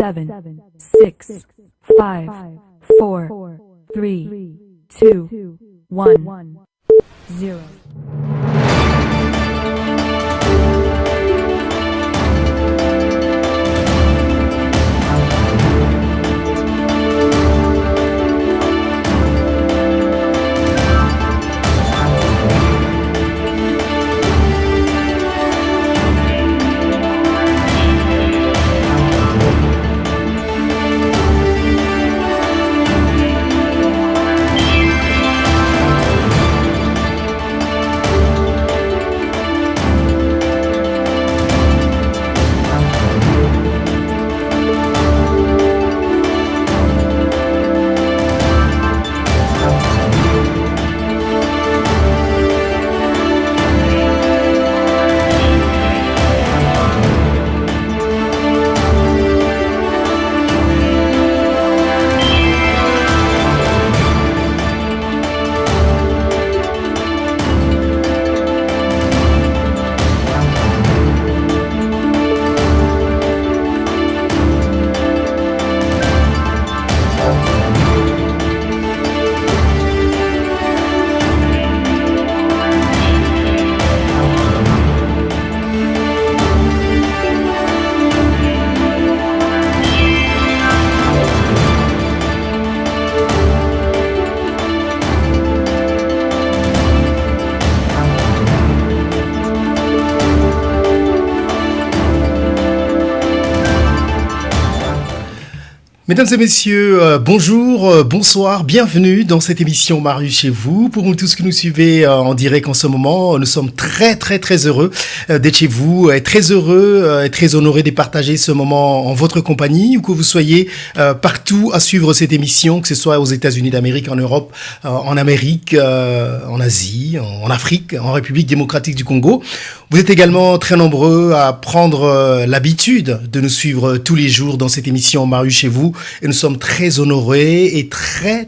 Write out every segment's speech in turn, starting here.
6, 5, 4, 3, 2, 1, 0. Mesdames et messieurs, bonjour, bonsoir, bienvenue dans cette émission Marius chez vous. Pour vous tous qui nous suivez en direct en ce moment, nous sommes très heureux d'être chez vous, très heureux et très honorés de partager ce moment en votre compagnie, où que vous soyez partout à suivre cette émission, que ce soit aux États-Unis d'Amérique, en Europe, en Amérique, en Asie, en Afrique, en République démocratique du Congo. Vous êtes également très nombreux à prendre l'habitude de nous suivre tous les jours dans cette émission Marius chez vous. Et nous sommes très honorés et très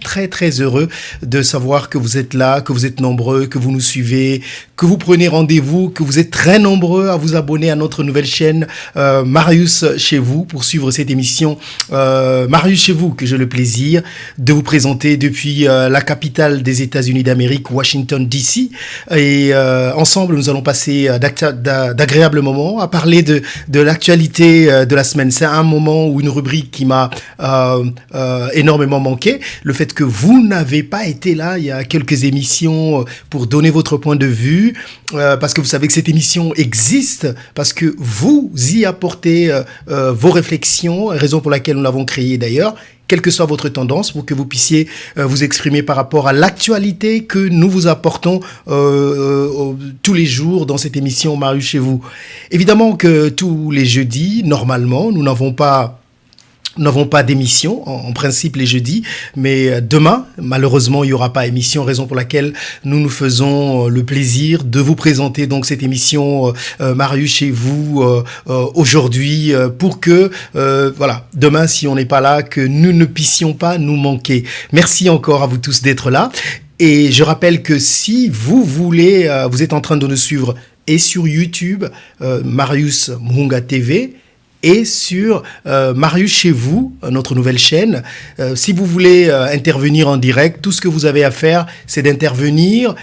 heureux de savoir que vous êtes là, que vous êtes nombreux, que vous nous suivez, que vous prenez rendez-vous, que vous êtes très nombreux à vous abonner à notre nouvelle chaîne Marius chez vous pour suivre cette émission Marius chez vous, que j'ai le plaisir de vous présenter depuis la capitale des États-Unis d'Amérique, Washington DC. Et ensemble, nous allons passer d'agréables moments à parler de l'actualité de la semaine. C'est un moment ou une rubrique qui m'a énormément manqué. Le fait que vous n'avez pas été là il y a quelques émissions pour donner votre point de vue, parce que vous savez que cette émission existe, parce que vous y apportez vos réflexions, raison pour laquelle nous l'avons créée d'ailleurs, quelle que soit votre tendance, pour que vous puissiez vous exprimer par rapport à l'actualité que nous vous apportons tous les jours dans cette émission Marius chez vous. Évidemment que tous les jeudis, normalement, nous n'avons pas d'émission, en principe les jeudis, mais demain, malheureusement, il n'y aura pas émission, raison pour laquelle nous nous faisons le plaisir de vous présenter donc cette émission Marius chez vous aujourd'hui pour que, demain, si on n'est pas là, que nous ne puissions pas nous manquer. Merci encore à vous tous d'être là. Et je rappelle que si vous voulez, vous êtes en train de nous suivre et sur YouTube, Marius Mhunga TV, et sur Marius chez vous, notre nouvelle chaîne. Si vous voulez intervenir en direct, tout ce que vous avez à faire, c'est d'intervenir,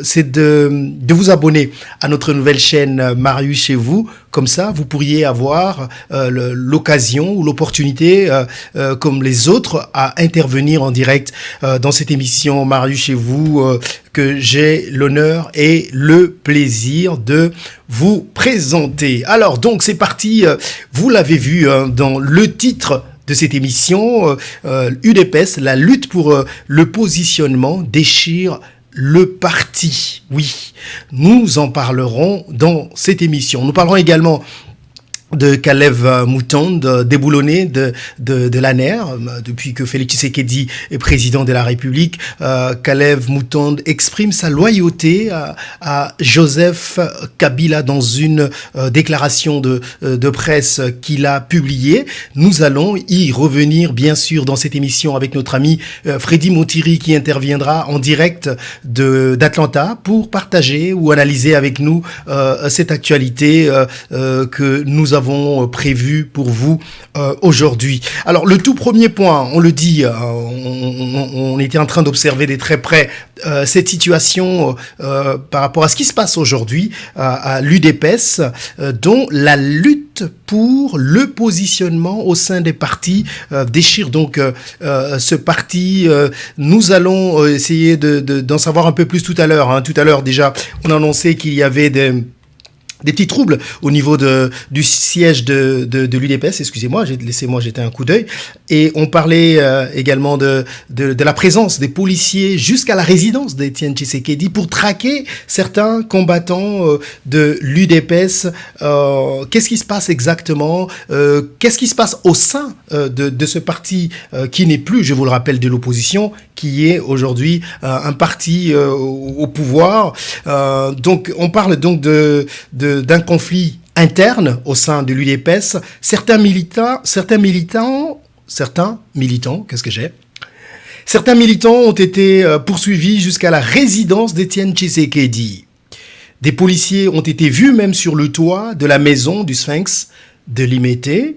c'est de vous abonner à notre nouvelle chaîne Marius chez vous. Comme ça, vous pourriez avoir l'occasion ou l'opportunité, comme les autres, à intervenir en direct dans cette émission Marius chez vous, que j'ai l'honneur et le plaisir de vous présenter. Alors, donc, c'est parti. Vous l'avez vu dans le titre de cette émission, UDPS, la lutte pour le positionnement déchire le parti. Oui, nous en parlerons dans cette émission. Nous parlerons également de Kalev Moutonde, déboulonné de l'ANER, depuis que Félix Tshisekedi est président de la République. Kalev Moutonde exprime sa loyauté à Joseph Kabila dans une déclaration de presse qu'il a publiée. Nous allons y revenir, bien sûr, dans cette émission avec notre ami Freddy Montiri, qui interviendra en direct d'Atlanta pour partager ou analyser avec nous cette actualité que nous avons prévu pour vous aujourd'hui. Alors, le tout premier point, on le dit, on était en train d'observer de très près cette situation par rapport à ce qui se passe aujourd'hui à l'UDPS, dont la lutte pour le positionnement au sein des partis déchire donc ce parti. Nous allons essayer d'en savoir un peu plus tout à l'heure. Tout à l'heure déjà, on a annoncé qu'il y avait des petits troubles au niveau du siège de l'UDPS, excusez-moi, laissez-moi jeter un coup d'œil. Et on parlait également de la présence des policiers jusqu'à la résidence d'Étienne Tshisekedi pour traquer certains combattants de l'UDPS. Qu'est-ce qui se passe exactement? Qu'est-ce qui se passe au sein de ce parti qui n'est plus, je vous le rappelle, de l'opposition, qui est aujourd'hui un parti au pouvoir. Donc on parle donc d'un conflit interne au sein de l'UDPS. Certains militants, ont été poursuivis jusqu'à la résidence d'Étienne Tshisekedi. Des policiers ont été vus même sur le toit de la maison du Sphinx de Limete.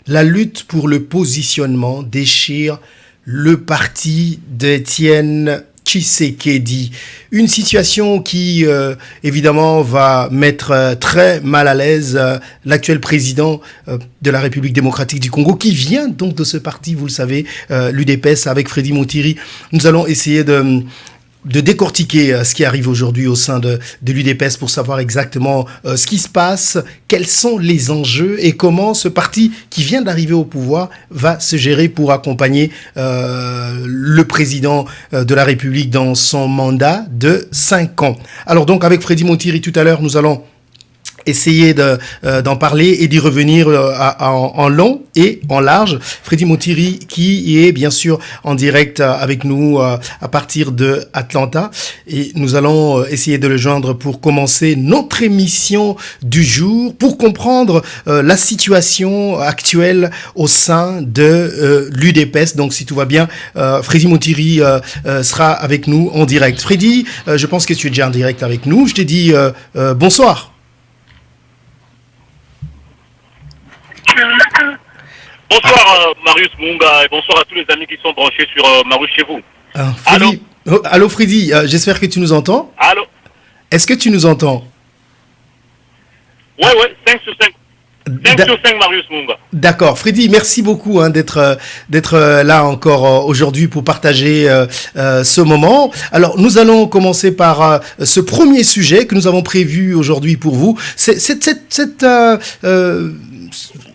La lutte pour le positionnement déchire le parti d'Étienne Tshisekedi. Une situation qui, évidemment, va mettre très mal à l'aise l'actuel président de la République démocratique du Congo, qui vient donc de ce parti, vous le savez, l'UDPS, avec Freddy Montiri. Nous allons essayer de décortiquer ce qui arrive aujourd'hui au sein de l'UDPS pour savoir exactement ce qui se passe, quels sont les enjeux et comment ce parti qui vient d'arriver au pouvoir va se gérer pour accompagner le président de la République dans son mandat de 5 ans. Alors donc avec Freddy Montiri tout à l'heure, nous allons essayer d'en parler et d'y revenir en long et en large. Freddy Montiri qui est bien sûr en direct avec nous à partir de Atlanta, et nous allons essayer de le joindre pour commencer notre émission du jour, pour comprendre la situation actuelle au sein de l'UDPS. Donc si tout va bien, Freddy Montiri sera avec nous en direct. Freddy, je pense que tu es déjà en direct avec nous. Je te dis bonsoir. Bonsoir Marius Munga et bonsoir à tous les amis qui sont branchés sur Marius chez vous. Freddy. Allô Freddy, j'espère que tu nous entends. Allô. Est-ce que tu nous entends? Ouais, 5 sur 5. 5 sur 5 Marius Munga. D'accord. Freddy, merci beaucoup d'être là encore aujourd'hui pour partager ce moment. Alors, nous allons commencer par ce premier sujet que nous avons prévu aujourd'hui pour vous.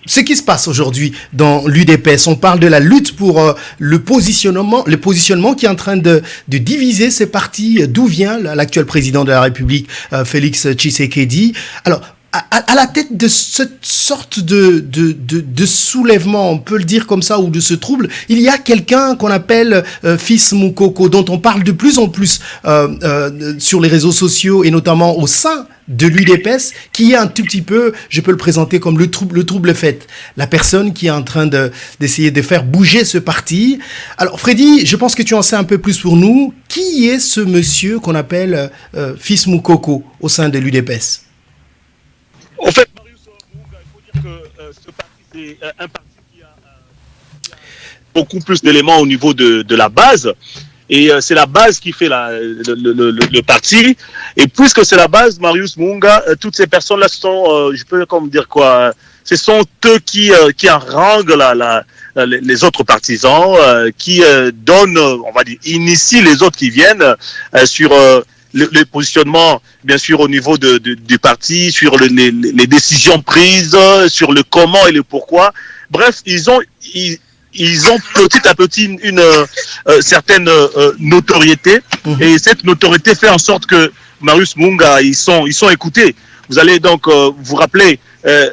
Ce qui se passe aujourd'hui dans l'UDPS. On parle de la lutte pour le positionnement qui est en train de diviser ces partis, d'où vient l'actuel président de la République, Félix Tshisekedi. Alors, à la tête de cette sorte de soulèvement, on peut le dire comme ça, ou de ce trouble, il y a quelqu'un qu'on appelle Fils Moukoko, dont on parle de plus en plus sur les réseaux sociaux et notamment au sein de l'UDPS, qui est un tout petit peu, je peux le présenter comme le trouble fait, la personne qui est en train d'essayer de faire bouger ce parti. Alors Freddy, je pense que tu en sais un peu plus pour nous. Qui est ce monsieur qu'on appelle Fils Moukoko au sein de l'UDPS? En fait, Marius Munga, il faut dire que ce parti, c'est un parti qui a beaucoup plus d'éléments au niveau de la base. Et c'est la base qui fait le parti. Et puisque c'est la base, Marius Munga, toutes ces personnes-là sont, je peux comme dire quoi, ce sont eux qui haranguent les autres partisans, qui donnent, on va dire, initient les autres qui viennent sur le positionnement, bien sûr, au niveau du parti, sur les décisions prises, sur le comment et le pourquoi. Bref, ils ont petit à petit une certaine notoriété, et cette notoriété fait en sorte que Marius Munga, ils sont écoutés. Vous allez donc vous rappeler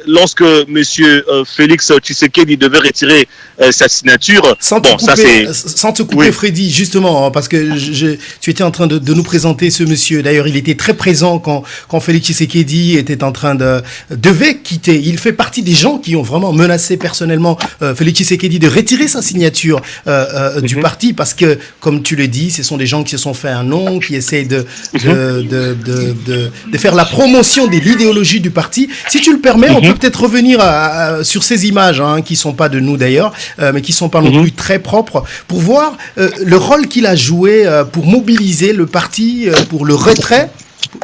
lorsque monsieur Félix Tshisekedi devait retirer sa signature. Sans te couper, oui. Freddy, justement, parce que tu étais en train de nous présenter ce monsieur. D'ailleurs, il était très présent quand Félix Tshisekedi était en train devait quitter. Il fait partie des gens qui ont vraiment menacé personnellement Félix Tshisekedi de retirer sa signature du parti, parce que, comme tu le dis, ce sont des gens qui se sont fait un nom, qui essayent de faire la promotion de l'idéologie du parti. Si tu le permets, désormais, on peut peut-être revenir sur ces images, hein, qui sont pas de nous d'ailleurs, mais qui sont pas non plus très propres, pour voir le rôle qu'il a joué pour mobiliser le parti pour le retrait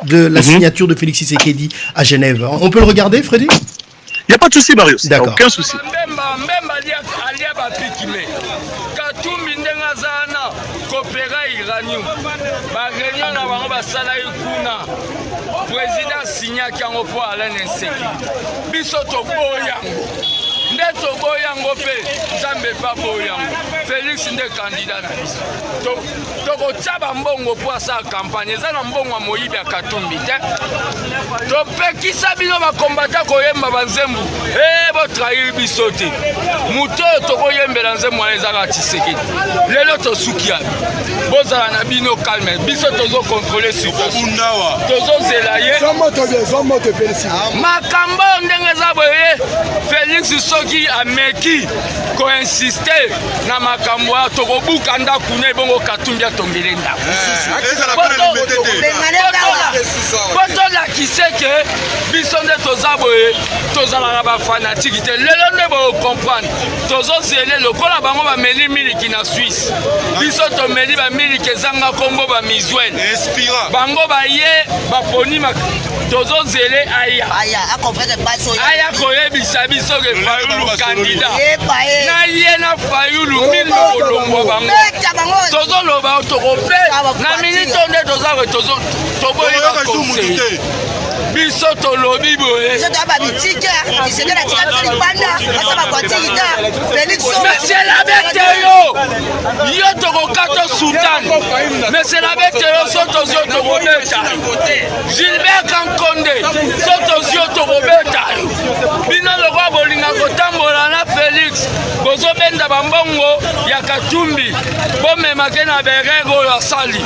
de la signature de Félix Tshisekedi à Genève. On peut le regarder, Freddy? Il n'y a pas de souci, Marius. D'accord. Aucun souci. Président signaki yango mpo Alain Nseki biso toboyango nde toboyango mpe nzambe pa boyango Félix nde candidat na biso tokotia bambongo mpo asala campagne eza na mbongo ya moyibi ya Katumbi te topekisa bino bakombata koyemba banzembu botrahir biso te moto oyo tokoyembela nzembo wana ezaka Tshisekedi lelo tosuki yabi bozala na bino calme biso tozokontrole situation tozozela ye makambo ndenge eza boye Félix soki ameki koinsiste na makambo ya tokobuka ndako ne bongo Katumbi atongele ndako botolakise ke biso nde toza boye tozalaka bafanatiki te lelo nde bokomprendre tozozele lokola bango bameli miliki na Suisse biso tomeli bamiliki ezanga kombo bamisuel bango baye baponi tozozele aya koyebisa biso ke Fayulu kandida na ye na Fayulu mili kolongwa bango tozoloba tokope na minito nde tozawe toboyi bakonseye biso tolobi boye monsieur labete yo tokokata sultan monsieur labete yo so tozio tokobeta Gilbert Kankonde so tozio tokobeta bino lokwa bolinga kotambola na Félix bozobenda bambongo ya Katumbi bomemake na berego oyo asali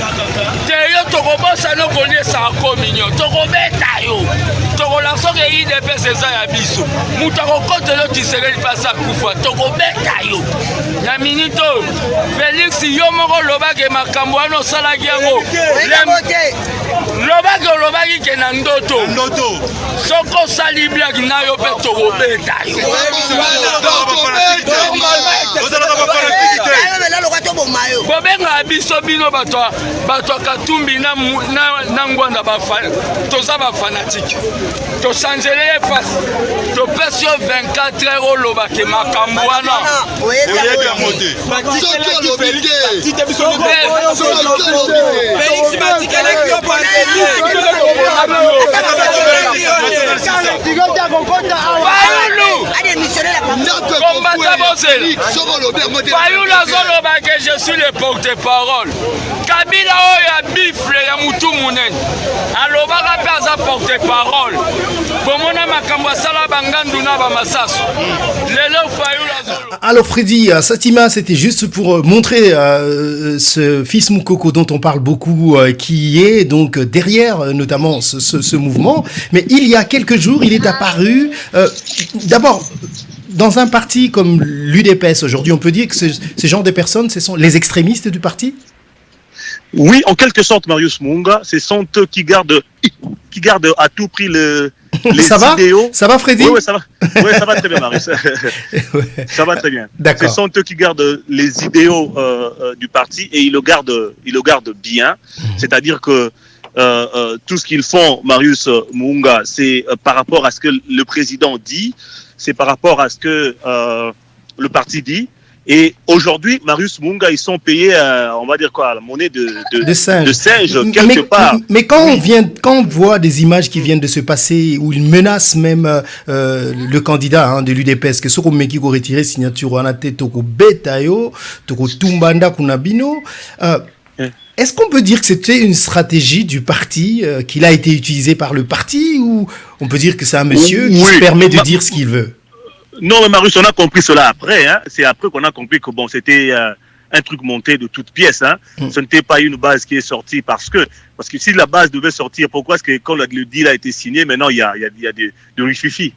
te yo tokobosa nokoliesa akominyo tokobeta yo tokola soki IDPS eza ya biso mutu akokotela Tshisekedi mpasi akufa tokobeta yo na minito Félix yo moko lobaki makambo wana osalaki yango lobaki olobaki ke na ndoto soko osali blaki na yo mpe tokobeta yo bobenga biso bino bato ya Katumbi na ngwanda toza bafanatike tochangele ye fasi topesi yo 24 heures olobake makambo wana Fayulu azolobake je suis le porte-parole Kabila oyo ya bifle ya mutu munene alobaka mpe aza porte-parole bomona makambo asala bangandu na bamasasu lelo Fayulu azoloba. Alors Freddy, Satima, c'était juste pour montrer ce fils Moukoko dont on parle beaucoup, qui est donc derrière notamment ce mouvement. Mais il y a quelques jours, il est apparu, d'abord, dans un parti comme l'UDPS, aujourd'hui, on peut dire que ce genre de personnes, ce sont les extrémistes du parti? Oui, en quelque sorte, Marius Munga, ce sont eux qui gardent à tout prix les idéaux. Ça va, Freddy? Oui, ça va. Oui, ça va très bien, Marius. Ça va très bien. D'accord. Ce sont eux qui gardent les idéaux du parti et ils le gardent bien. C'est-à-dire que tout ce qu'ils font, Marius Munga, c'est par rapport à ce que le président dit, c'est par rapport à ce que le parti dit. Et aujourd'hui, Marius Munga, ils sont payés, on va dire quoi, la monnaie de singe quelque part. Mais quand on voit des images qui viennent de se passer, où ils menacent même le candidat de l'UDPS, que ce qu'on met qui retiré signature, on a toko betayo, toko tumbanda kunabino. Est-ce qu'on peut dire que c'était une stratégie du parti, qu'il a été utilisé par le parti, ou on peut dire que c'est un monsieur qui se permet de dire ce qu'il veut? Non, mais Marius, on a compris cela après. Hein. C'est après qu'on a compris que bon, c'était un truc monté de toutes pièces. Hein. Ce n'était pas une base qui est sortie parce que si la base devait sortir, pourquoi est-ce que quand le deal a été signé, maintenant il y a de rififi.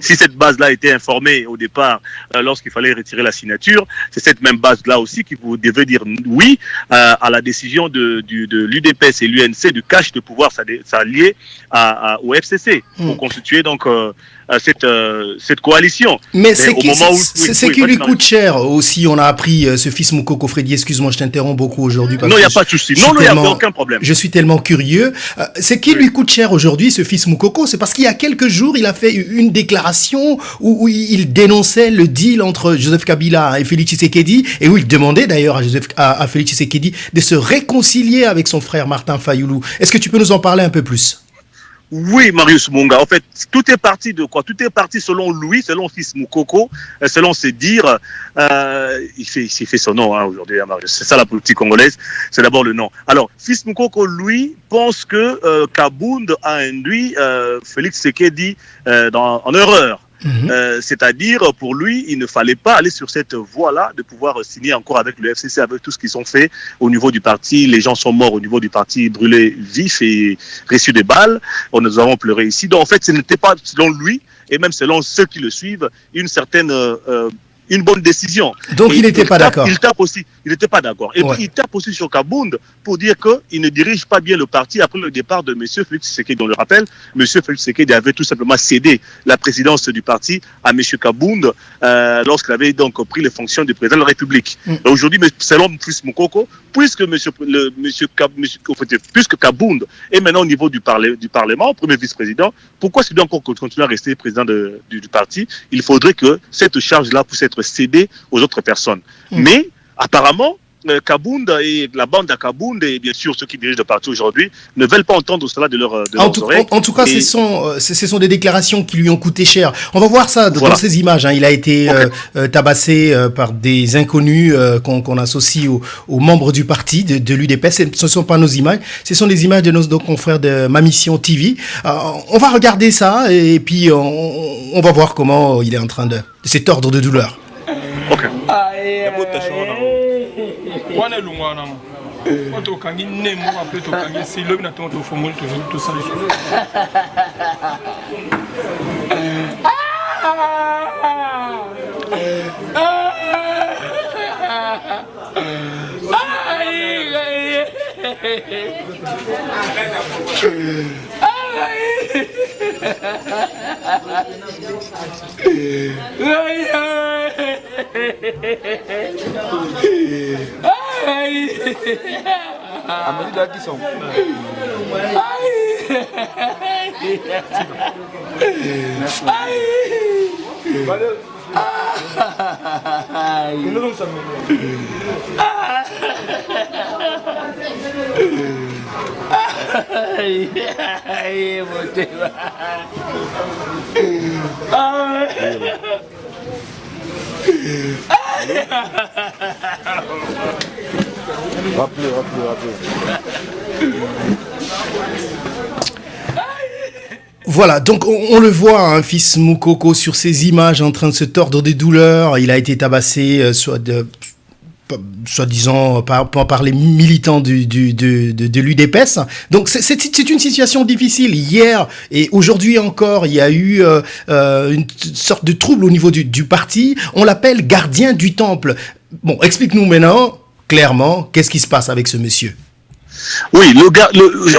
Si cette base-là était informée au départ, lorsqu'il fallait retirer la signature, c'est cette même base-là aussi qui vous devait dire oui à la décision de l'UDPS et l'UNC de cash de pouvoir s'allier au FCC pour constituer donc cette coalition. Mais c'est qui lui coûte cher aussi. On a appris ce fils Moukoko. Freddy, excuse-moi, je t'interromps beaucoup aujourd'hui. Non, il n'y a pas de souci. Non, il n'y a aucun problème. Je suis tellement curieux. C'est qui lui coûte cher aujourd'hui, ce fils Moukoko? C'est parce qu'il y a quelques jours, il a fait une déclaration où il dénonçait le deal entre Joseph Kabila et Félix Tshisekedi, et où il demandait d'ailleurs à Félix Tshisekedi de se réconcilier avec son frère Martin Fayoulou. Est-ce que tu peux nous en parler un peu plus? Oui, Marius Munga. En fait, tout est parti de quoi? Tout est parti selon lui, selon fils Moukoko, selon ses dires. Il fait son nom aujourd'hui, Marius. C'est ça la politique congolaise. C'est d'abord le nom. Alors, fils Moukoko, lui, pense que Kabound a induit Félix Tshisekedi en erreur. C'est-à-dire, pour lui, il ne fallait pas aller sur cette voie-là de pouvoir signer encore avec le FCC, avec tout ce qu'ils ont fait au niveau du parti. Les gens sont morts au niveau du parti, brûlés vifs et reçus des balles. Nous avons pleuré ici. Donc, en fait, ce n'était pas, selon lui, et même selon ceux qui le suivent, une bonne décision. Donc il n'était pas d'accord. Il tape aussi, il n'était pas d'accord. Et puis il tape aussi sur Kabound pour dire qu'il ne dirige pas bien le parti après le départ de M. Félix Tshisekedi. On le rappelle, M. Félix Tshisekedi avait tout simplement cédé la présidence du parti à M. Kabound lorsqu'il avait donc pris les fonctions du président de la République. Aujourd'hui, selon Fils Moukoko, puisque Kabound est maintenant au niveau du Parlement, premier vice-président, pourquoi est-ce qu'il doit encore continuer à rester président du parti? Il faudrait que cette charge-là puisse être cédée aux autres personnes. Mais apparemment, Kabound et la bande à Kabound et bien sûr ceux qui dirigent le parti aujourd'hui ne veulent pas entendre cela de leurs oreilles. En tout cas, ce sont des déclarations qui lui ont coûté cher. On va voir ça dans ces images. Il a été tabassé par des inconnus qu'on associe aux membres du parti de l'UDPS. Ce ne sont pas nos images, ce sont des images de nos confrères de Ma Mission TV. On va regarder ça et puis on va voir comment il est en train de se tordre de douleur. Ok. Wana lungwana mo to kangi nemo après to kangi silo na to fomol to ça Amélie qui sont. Rappelez. Voilà, donc on le voit, fils Moukoko sur ces images en train de se tordre des douleurs. Il a été tabassé soi-disant par les militants de l'UDPS. Donc c'est une situation difficile. Hier et aujourd'hui encore, il y a eu une sorte de trouble au niveau du parti. On l'appelle gardien du temple. Bon, explique-nous maintenant clairement qu'est-ce qui se passe avec ce monsieur. Oui,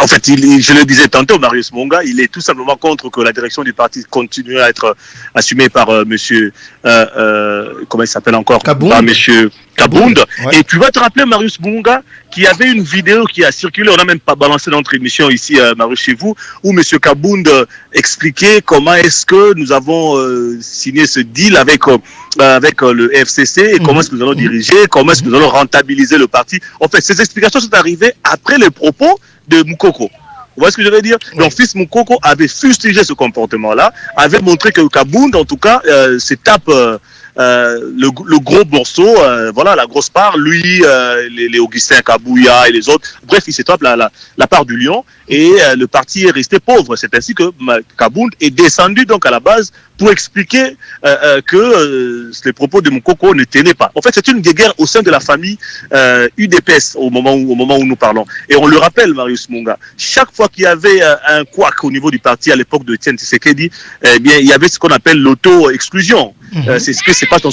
en fait, je le disais tantôt, Marius Munga, il est tout simplement contre que la direction du parti continue à être assumée par monsieur, comment il s'appelle encore? Kabound. Par monsieur Kabound. Ouais. Et tu vas te rappeler, Marius Munga, qu'il y avait une vidéo qui a circulé, on n'a même pas balancé dans notre émission ici, Marius, chez vous, où monsieur Kabound expliquait comment est-ce que nous avons signé ce deal avec le FCC et comment est-ce que nous allons diriger, comment est-ce que nous allons rentabiliser le parti. En fait, ces explications sont arrivées après les propos de Moukoko. Vous voyez ce que je veux dire? Donc, fils Moukoko avait fustigé ce comportement-là, avait montré que Kabound, en tout cas, se tape le gros morceau, voilà, la grosse part, lui, les Augustin Kabouya et les autres, bref, il se tape la part du lion et le parti est resté pauvre. C'est ainsi que Kabound est descendu donc à la base pour expliquer que les propos de Moukoko ne tenaient pas. En fait, c'est une guerre au sein de la famille UDPS au moment où nous parlons. Et on le rappelle, Marius Munga, chaque fois qu'il y avait un couac au niveau du parti à l'époque de Etienne Tshisekedi, eh bien, il y avait ce qu'on appelle l'auto-exclusion. C'est ce qui se passe dans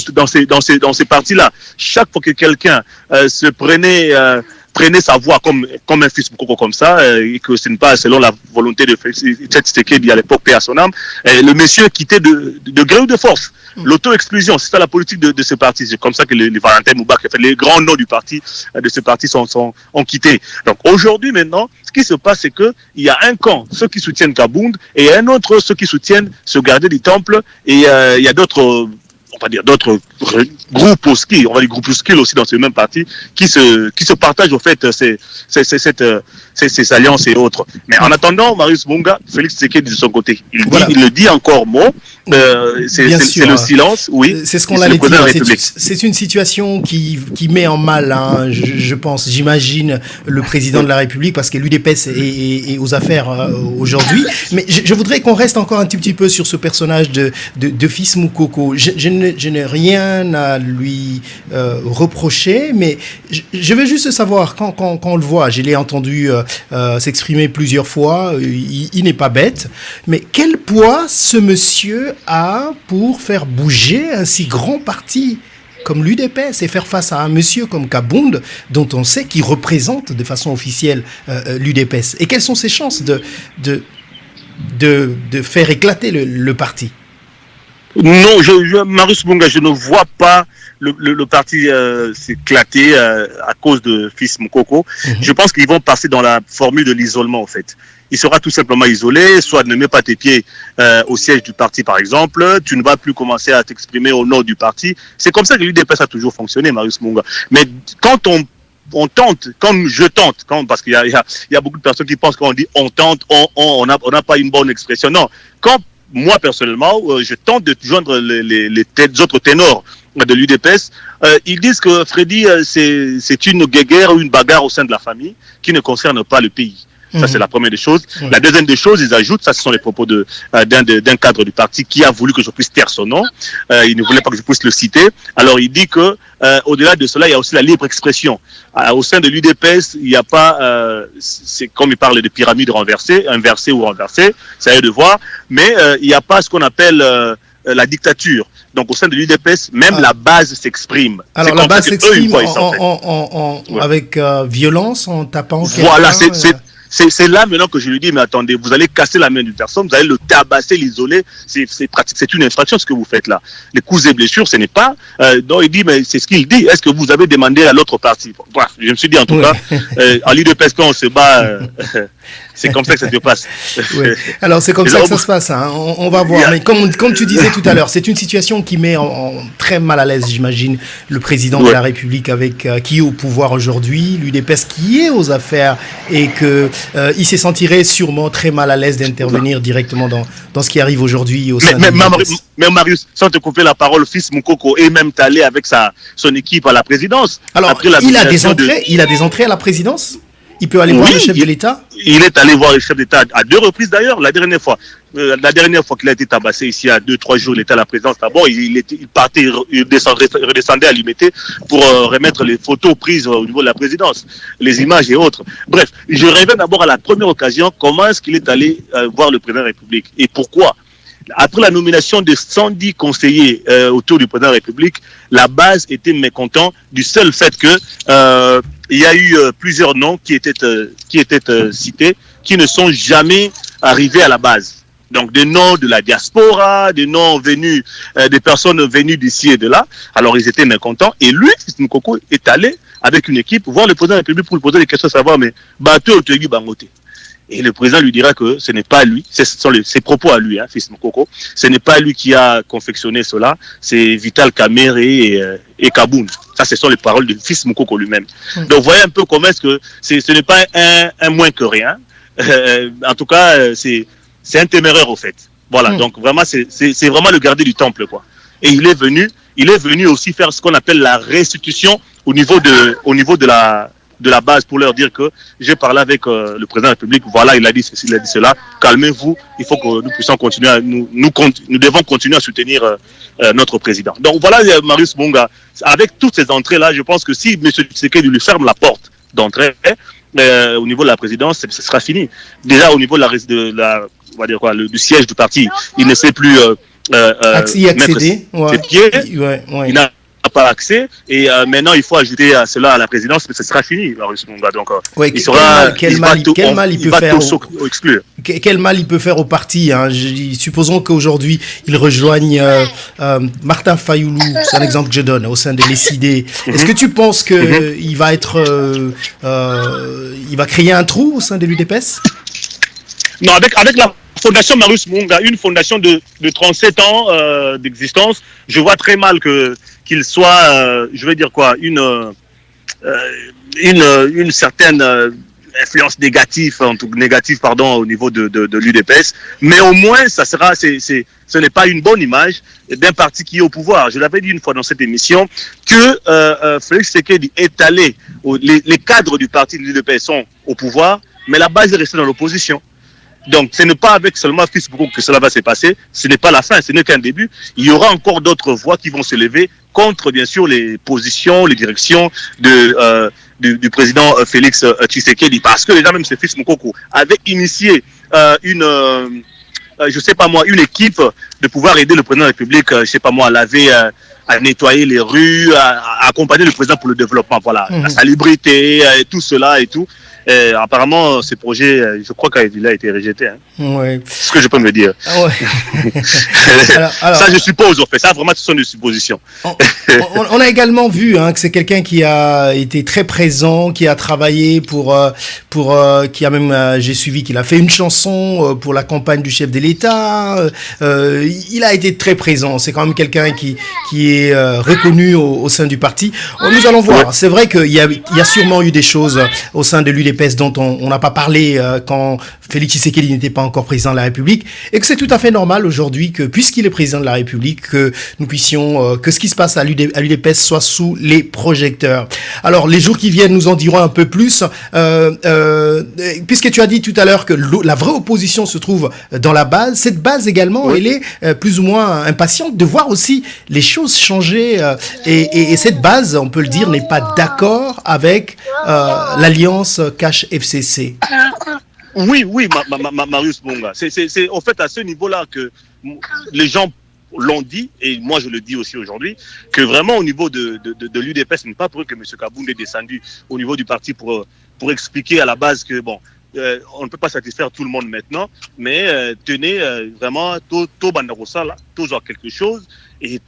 ces partis-là. Chaque fois que quelqu'un se prenait prenait sa voix comme un fils Mukoko comme ça, et que ce n'est pas selon la volonté de Tshisekedi à l'époque, paix à son âme, le monsieur quittait de gré ou de force. L'auto-exclusion, c'est ça la politique de ce parti. C'est comme ça que les Valentin Moubak, les grands noms du parti, de ce parti ont quitté. Donc aujourd'hui maintenant, ce qui se passe, c'est qu'il y a un camp, ceux qui soutiennent Kabound, et un autre, ceux qui soutiennent ce gardien du temple, et il y a d'autres, on va dire d'autres groupuscules, on va dire groupuscules aussi dans ce même parti, qui se partagent au fait ces alliances et autres. Mais en attendant, Marius Mbonga, Félix Tshisekedi de son côté, il le dit encore mot, c'est le silence, oui. C'est ce qu'on allait dire. C'est une situation qui met en mal, hein, je pense, j'imagine, le président de la République, parce que l'UDPS est aux affaires aujourd'hui. Mais je voudrais qu'on reste encore un petit peu sur ce personnage de Fils Mukoko. Je n'ai rien à lui reprocher, mais je veux juste savoir, quand on le voit, je l'ai entendu s'exprimer plusieurs fois, il n'est pas bête, mais quel poids ce monsieur a pour faire bouger un si grand parti comme l'UDPS et faire face à un monsieur comme Kabound, dont on sait qu'il représente de façon officielle l'UDPS. Et quelles sont ses chances de faire éclater le parti? Non, Marius Mbonga, je ne vois pas le parti s'éclater à cause de Fils Mukoko. Je pense qu'ils vont passer dans la formule de l'isolement, en fait. Il sera tout simplement isolé, soit ne mets pas tes pieds au siège du parti, par exemple, tu ne vas plus commencer à t'exprimer au nom du parti. C'est comme ça que l'UDPS a toujours fonctionné, Marius Mbonga. Mais quand on tente, comme je tente, parce qu'il y a beaucoup de personnes qui pensent qu'on dit on tente, on n'a pas une bonne expression. Non, quand moi, personnellement, je tente de joindre les autres ténors de l'UDPS. Ils disent que Freddy, c'est une guéguerre ou une bagarre au sein de la famille qui ne concerne pas le pays. Ça, c'est la première des choses. La deuxième des choses, ils ajoutent, ça, ce sont les propos d'un cadre du parti qui a voulu que je puisse taire son nom. Il ne voulait pas que je puisse le citer. Alors, il dit que, au-delà de cela, il y a aussi la libre expression. Au sein de l'UDPS, il n'y a pas, c'est comme il parle de pyramide renversée, inversée ou renversée, ça a de voir, mais il n'y a pas ce qu'on appelle la dictature. Donc, au sein de l'UDPS, même la base s'exprime. Alors, la base s'exprime avec violence, en tapant. Voilà, c'est là maintenant que je lui dis, mais attendez, vous allez casser la main d'une personne, vous allez le tabasser, l'isoler, c'est une infraction ce que vous faites là. Les coups et blessures, ce n'est pas. Donc il dit, mais c'est ce qu'il dit, est-ce que vous avez demandé à l'autre partie? Bref, je me suis dit en tout cas, en l'UDPS, quand on se bat, c'est comme ça que ça se passe. Alors c'est comme ça que ça se passe, hein. On va voir. Mais comme tu disais tout à l'heure, c'est une situation qui met en très mal à l'aise, j'imagine, le président de la République avec qui est au pouvoir aujourd'hui, l'UDPS qui est aux affaires et que il se sentirait sûrement très mal à l'aise d'intervenir directement dans ce qui arrive aujourd'hui au sein de l'UDPS. Mais Marius, sans te couper la parole, Fils Mukoko est même allé avec son équipe à la présidence. Alors, il a des entrées à la présidence? Il peut aller voir le chef de l'État? Il est allé voir le chef d'État à 2 reprises d'ailleurs. La dernière fois qu'il a été tabassé ici, à 2-3 jours, il était à la présidence d'abord. Il partait, il redescendait à l'Imité pour remettre les photos prises au niveau de la présidence, les images et autres. Bref, je reviens d'abord à la première occasion. Comment est-ce qu'il est allé voir le président de la République et pourquoi? Après la nomination de 110 conseillers autour du président de la République, la base était mécontente du seul fait que il y a eu plusieurs noms qui étaient cités, qui ne sont jamais arrivés à la base. Donc des noms de la diaspora, des noms venus, des personnes venues d'ici et de là. Alors ils étaient mécontents. Et lui, Fils Mukoko, est allé avec une équipe voir le président de la République pour lui poser des questions, savoir, mais bateau Otegi Bangote. Et le président lui dira que ce n'est pas lui, ce sont ses propos à lui, Fils Mukoko, ce n'est pas lui qui a confectionné cela, c'est Vital Kamerhe et Kabound. Ça, ce sont les paroles de Fils Mukoko lui-même. Donc, vous voyez un peu comment est-ce que ce n'est pas un moins que rien. En tout cas, c'est un téméraire au fait. Voilà, donc vraiment, c'est vraiment le gardien du temple, quoi. Et il est venu aussi faire ce qu'on appelle la restitution au niveau de la base pour leur dire que j'ai parlé avec le président de la République, voilà, il a dit ceci, il a dit cela, calmez-vous, il faut que nous puissions continuer, nous devons continuer à soutenir notre président. Donc voilà, Marius Mbonga, avec toutes ces entrées-là, je pense que si M. Tshisekedi lui ferme la porte d'entrée, au niveau de la présidence, ce sera fini. Déjà au niveau on va dire quoi, du siège du parti, il ne sait plus y accéder, mettre ses pieds, il n'a pas accès. Et maintenant, il faut ajouter à cela à la présidence, mais ce sera fini, Marius Munga. Donc, ouais, il sera, quel mal il peut faire exclure. Quel mal il peut faire au parti, hein. Supposons qu'aujourd'hui, il rejoigne Martin Fayoulou, c'est un exemple que je donne, au sein de l'ESID. Est-ce que tu penses que il va être, il va créer un trou au sein de l'UDPS? Non, avec la fondation Marius Munga, une fondation de 37 ans d'existence, je vois très mal qu'il soit, je vais dire quoi, une certaine influence négative, au niveau de l'UDPS, mais au moins ce n'est pas une bonne image d'un parti qui est au pouvoir. Je l'avais dit une fois dans cette émission que Félix Tshisekedi est allé, les cadres du parti de l'UDPS sont au pouvoir, mais la base est restée dans l'opposition. Donc, ce n'est pas avec seulement Fils Boukou que cela va se passer. Ce n'est pas la fin, ce n'est qu'un début. Il y aura encore d'autres voix qui vont se lever contre, bien sûr, les positions, les directions du président Félix Tshisekedi. Parce que déjà, même ce Fils Moukoko avait initié une équipe de pouvoir aider le président de la République, à laver, à nettoyer les rues, à accompagner le président pour le développement. Voilà, la salubrité, tout cela et tout. Apparemment, ce projet, je crois qu'il a été rejeté. Hein. Ouais. C'est ce que je peux me dire. Ouais. alors, ça, je suppose, en fait. Ça, vraiment, ce sont des suppositions. On a également vu que c'est quelqu'un qui a été très présent, qui a travaillé qui a même, j'ai suivi qu'il a fait une chanson pour la campagne du chef de l'État. Il a été très présent. C'est quand même quelqu'un qui est reconnu au sein du parti. Nous allons voir. Ouais. C'est vrai qu'il y a sûrement eu des choses au sein de l'UDPS dont on n'a pas parlé quand Félix Tshisekedi n'était pas encore président de la République, et que c'est tout à fait normal aujourd'hui que, puisqu'il est président de la République, que nous puissions, que ce qui se passe à l'UDPS soit sous les projecteurs. Alors, les jours qui viennent nous en diront un peu plus, puisque tu as dit tout à l'heure que la vraie opposition se trouve dans la base. Cette base également, oui. Elle est plus ou moins impatiente de voir aussi les choses changer, et cette base, on peut le dire, n'est pas d'accord avec l'alliance Cash FCC. Oui, Marius Munga. C'est en fait à ce niveau-là que les gens l'ont dit, et moi je le dis aussi aujourd'hui, que vraiment au niveau de l'UDPS, ce n'est pas pour eux que M. Kabound est descendu au niveau du parti pour expliquer à la base que on ne peut pas satisfaire tout le monde maintenant, mais tenez vraiment tout bandarosa là, toujours quelque chose, et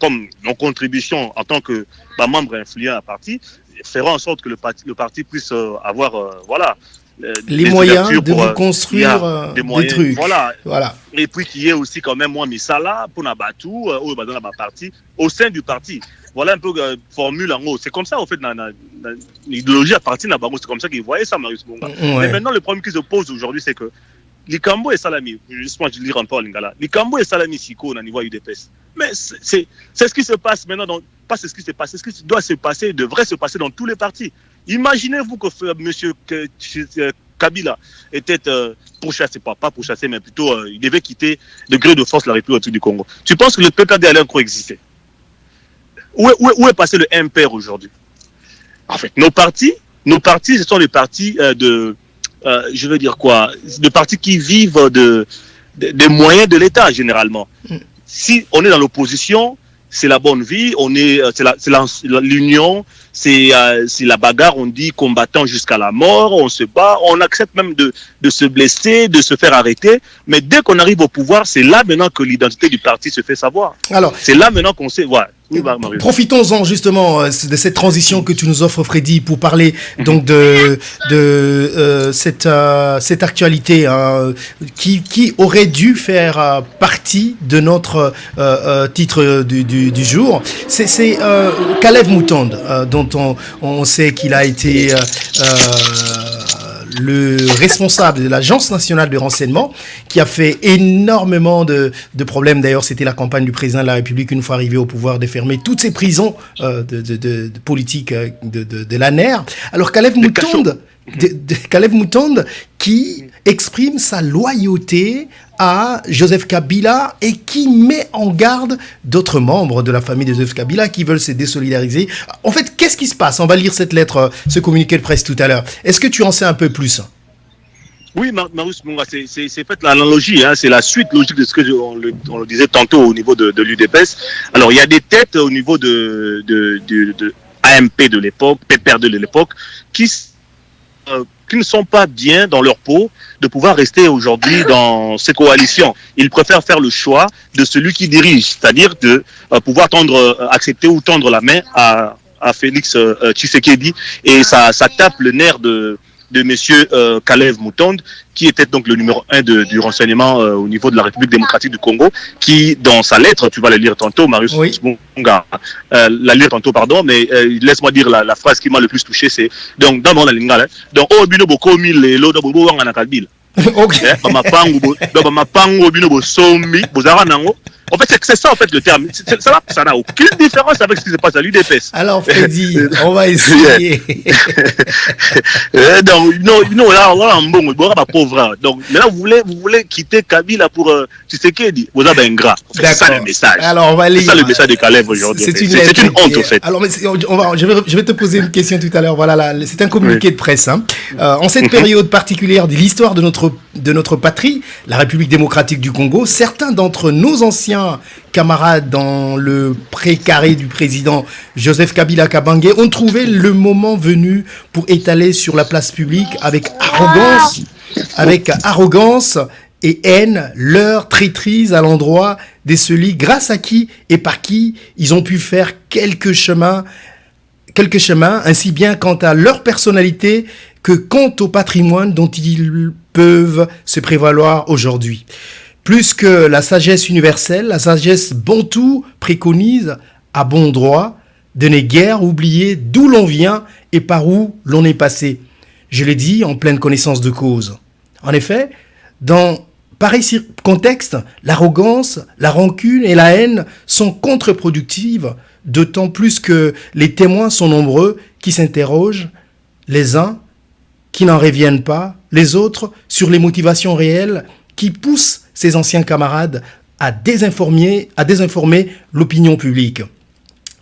comme nos contributions en tant que membre influent à parti, feront en sorte que le parti puisse avoir les moyens de vous construire des trucs. Voilà. Et puis qu'il y ait aussi quand même moi misala pour Nabatu ou dans la partie au sein du parti. Voilà un peu formule en haut. C'est comme ça en fait dans l'idéologie à partir Nabango, c'est comme ça qu'ils voyaient ça, Marius Munga. Ouais. Mais maintenant le problème qui se pose aujourd'hui, c'est que Likambo et Salami, justement je lis encore Lingala, Likambo et Salami Siko au niveau UDPS. Mais c'est ce qui se passe maintenant, pas ce qui se passe, c'est ce qui doit se passer, devrait se passer dans tous les partis. Imaginez-vous que M. Kabila était pourchassé, pas pourchassé, mais plutôt il devait quitter de gré de force la République du Congo. Tu penses que le PKD allait encore exister? Où est passé le MPR aujourd'hui? En fait, nos partis, ce sont des partis je veux dire quoi, des partis qui vivent des moyens de l'État généralement. Si on est dans l'opposition, c'est la bonne vie, c'est l'union, c'est la bagarre, on dit combattant jusqu'à la mort, on se bat, on accepte même de se blesser, de se faire arrêter, mais dès qu'on arrive au pouvoir, c'est là maintenant que l'identité du parti se fait savoir. Alors, c'est là maintenant qu'on sait, voilà. Profitons-en justement de cette transition que tu nous offres, Freddy, pour parler donc de cette actualité qui aurait dû faire partie de notre titre du jour. C'est Kalev Moutonde, dont on sait qu'il a été le responsable de l'Agence nationale de renseignement, qui a fait énormément de problèmes. D'ailleurs, c'était la campagne du président de la République, une fois arrivé au pouvoir, de fermer toutes ces prisons de politique de l'ANER. Alors, Kalev Moutonde qui exprime sa loyauté à Joseph Kabila et qui met en garde d'autres membres de la famille de Joseph Kabila qui veulent se désolidariser. En fait, qu'est-ce qui se passe? On va lire cette lettre, ce communiqué de presse tout à l'heure. Est-ce que tu en sais un peu plus? Oui, Marius Munga, c'est fait l'analogie, hein, c'est la suite logique de ce que on le disait tantôt au niveau de l'UDPS. Alors, il y a des têtes au niveau de AMP de l'époque, PPR de l'époque, qui ne sont pas bien dans leur peau de pouvoir rester aujourd'hui dans ces coalitions. Ils préfèrent faire le choix de celui qui dirige, c'est-à-dire de pouvoir accepter ou tendre la main à Félix Tshisekedi, et ça tape le nerf de monsieur Kalev Mutonde, qui était donc le numéro 1 du renseignement au niveau de la République démocratique du Congo, qui, dans sa lettre, tu vas la lire tantôt, Marius Munga, la lire tantôt, pardon, mais laisse-moi dire la phrase qui m'a le plus touché, c'est, donc, dans mon lingala, donc, oh, bino boko mille, lo, do bobo wanga nakadil. Ok. Bamapango, bino bo sombi, bozara nango. En fait, c'est ça, en fait, le terme. Ça n'a aucune différence avec ce qui se passe à l'UDPS. Alors, Freddy, on va essayer. Donc, non, là, bon, pauvre. Donc, maintenant, vous voulez quitter Kabila pour Tshisekedi. Vous avez un gras. C'est ça le message. Alors, on va lire. C'est ça le message de Kalev aujourd'hui. C'est une honte, en fait. Alors, je vais te poser une question tout à l'heure. Voilà, c'est un communiqué de presse. Hein. En cette période particulière de l'histoire de notre patrie, la République démocratique du Congo, certains d'entre nos anciens camarades dans le précaré du président Joseph Kabila Kabange ont trouvé le moment venu pour étaler sur la place publique avec arrogance et haine leur traîtrise à l'endroit de celui grâce à qui et par qui ils ont pu faire quelques chemins, ainsi bien quant à leur personnalité que quant au patrimoine dont ils peuvent se prévaloir aujourd'hui. Plus que la sagesse universelle, la sagesse bantoue préconise, à bon droit, de ne guère oublier d'où l'on vient et par où l'on est passé. Je l'ai dit en pleine connaissance de cause. En effet, dans pareil contexte, l'arrogance, la rancune et la haine sont contre-productives, d'autant plus que les témoins sont nombreux qui s'interrogent, les uns qui n'en reviennent pas, les autres sur les motivations réelles qui poussent ses anciens camarades à désinformer l'opinion publique.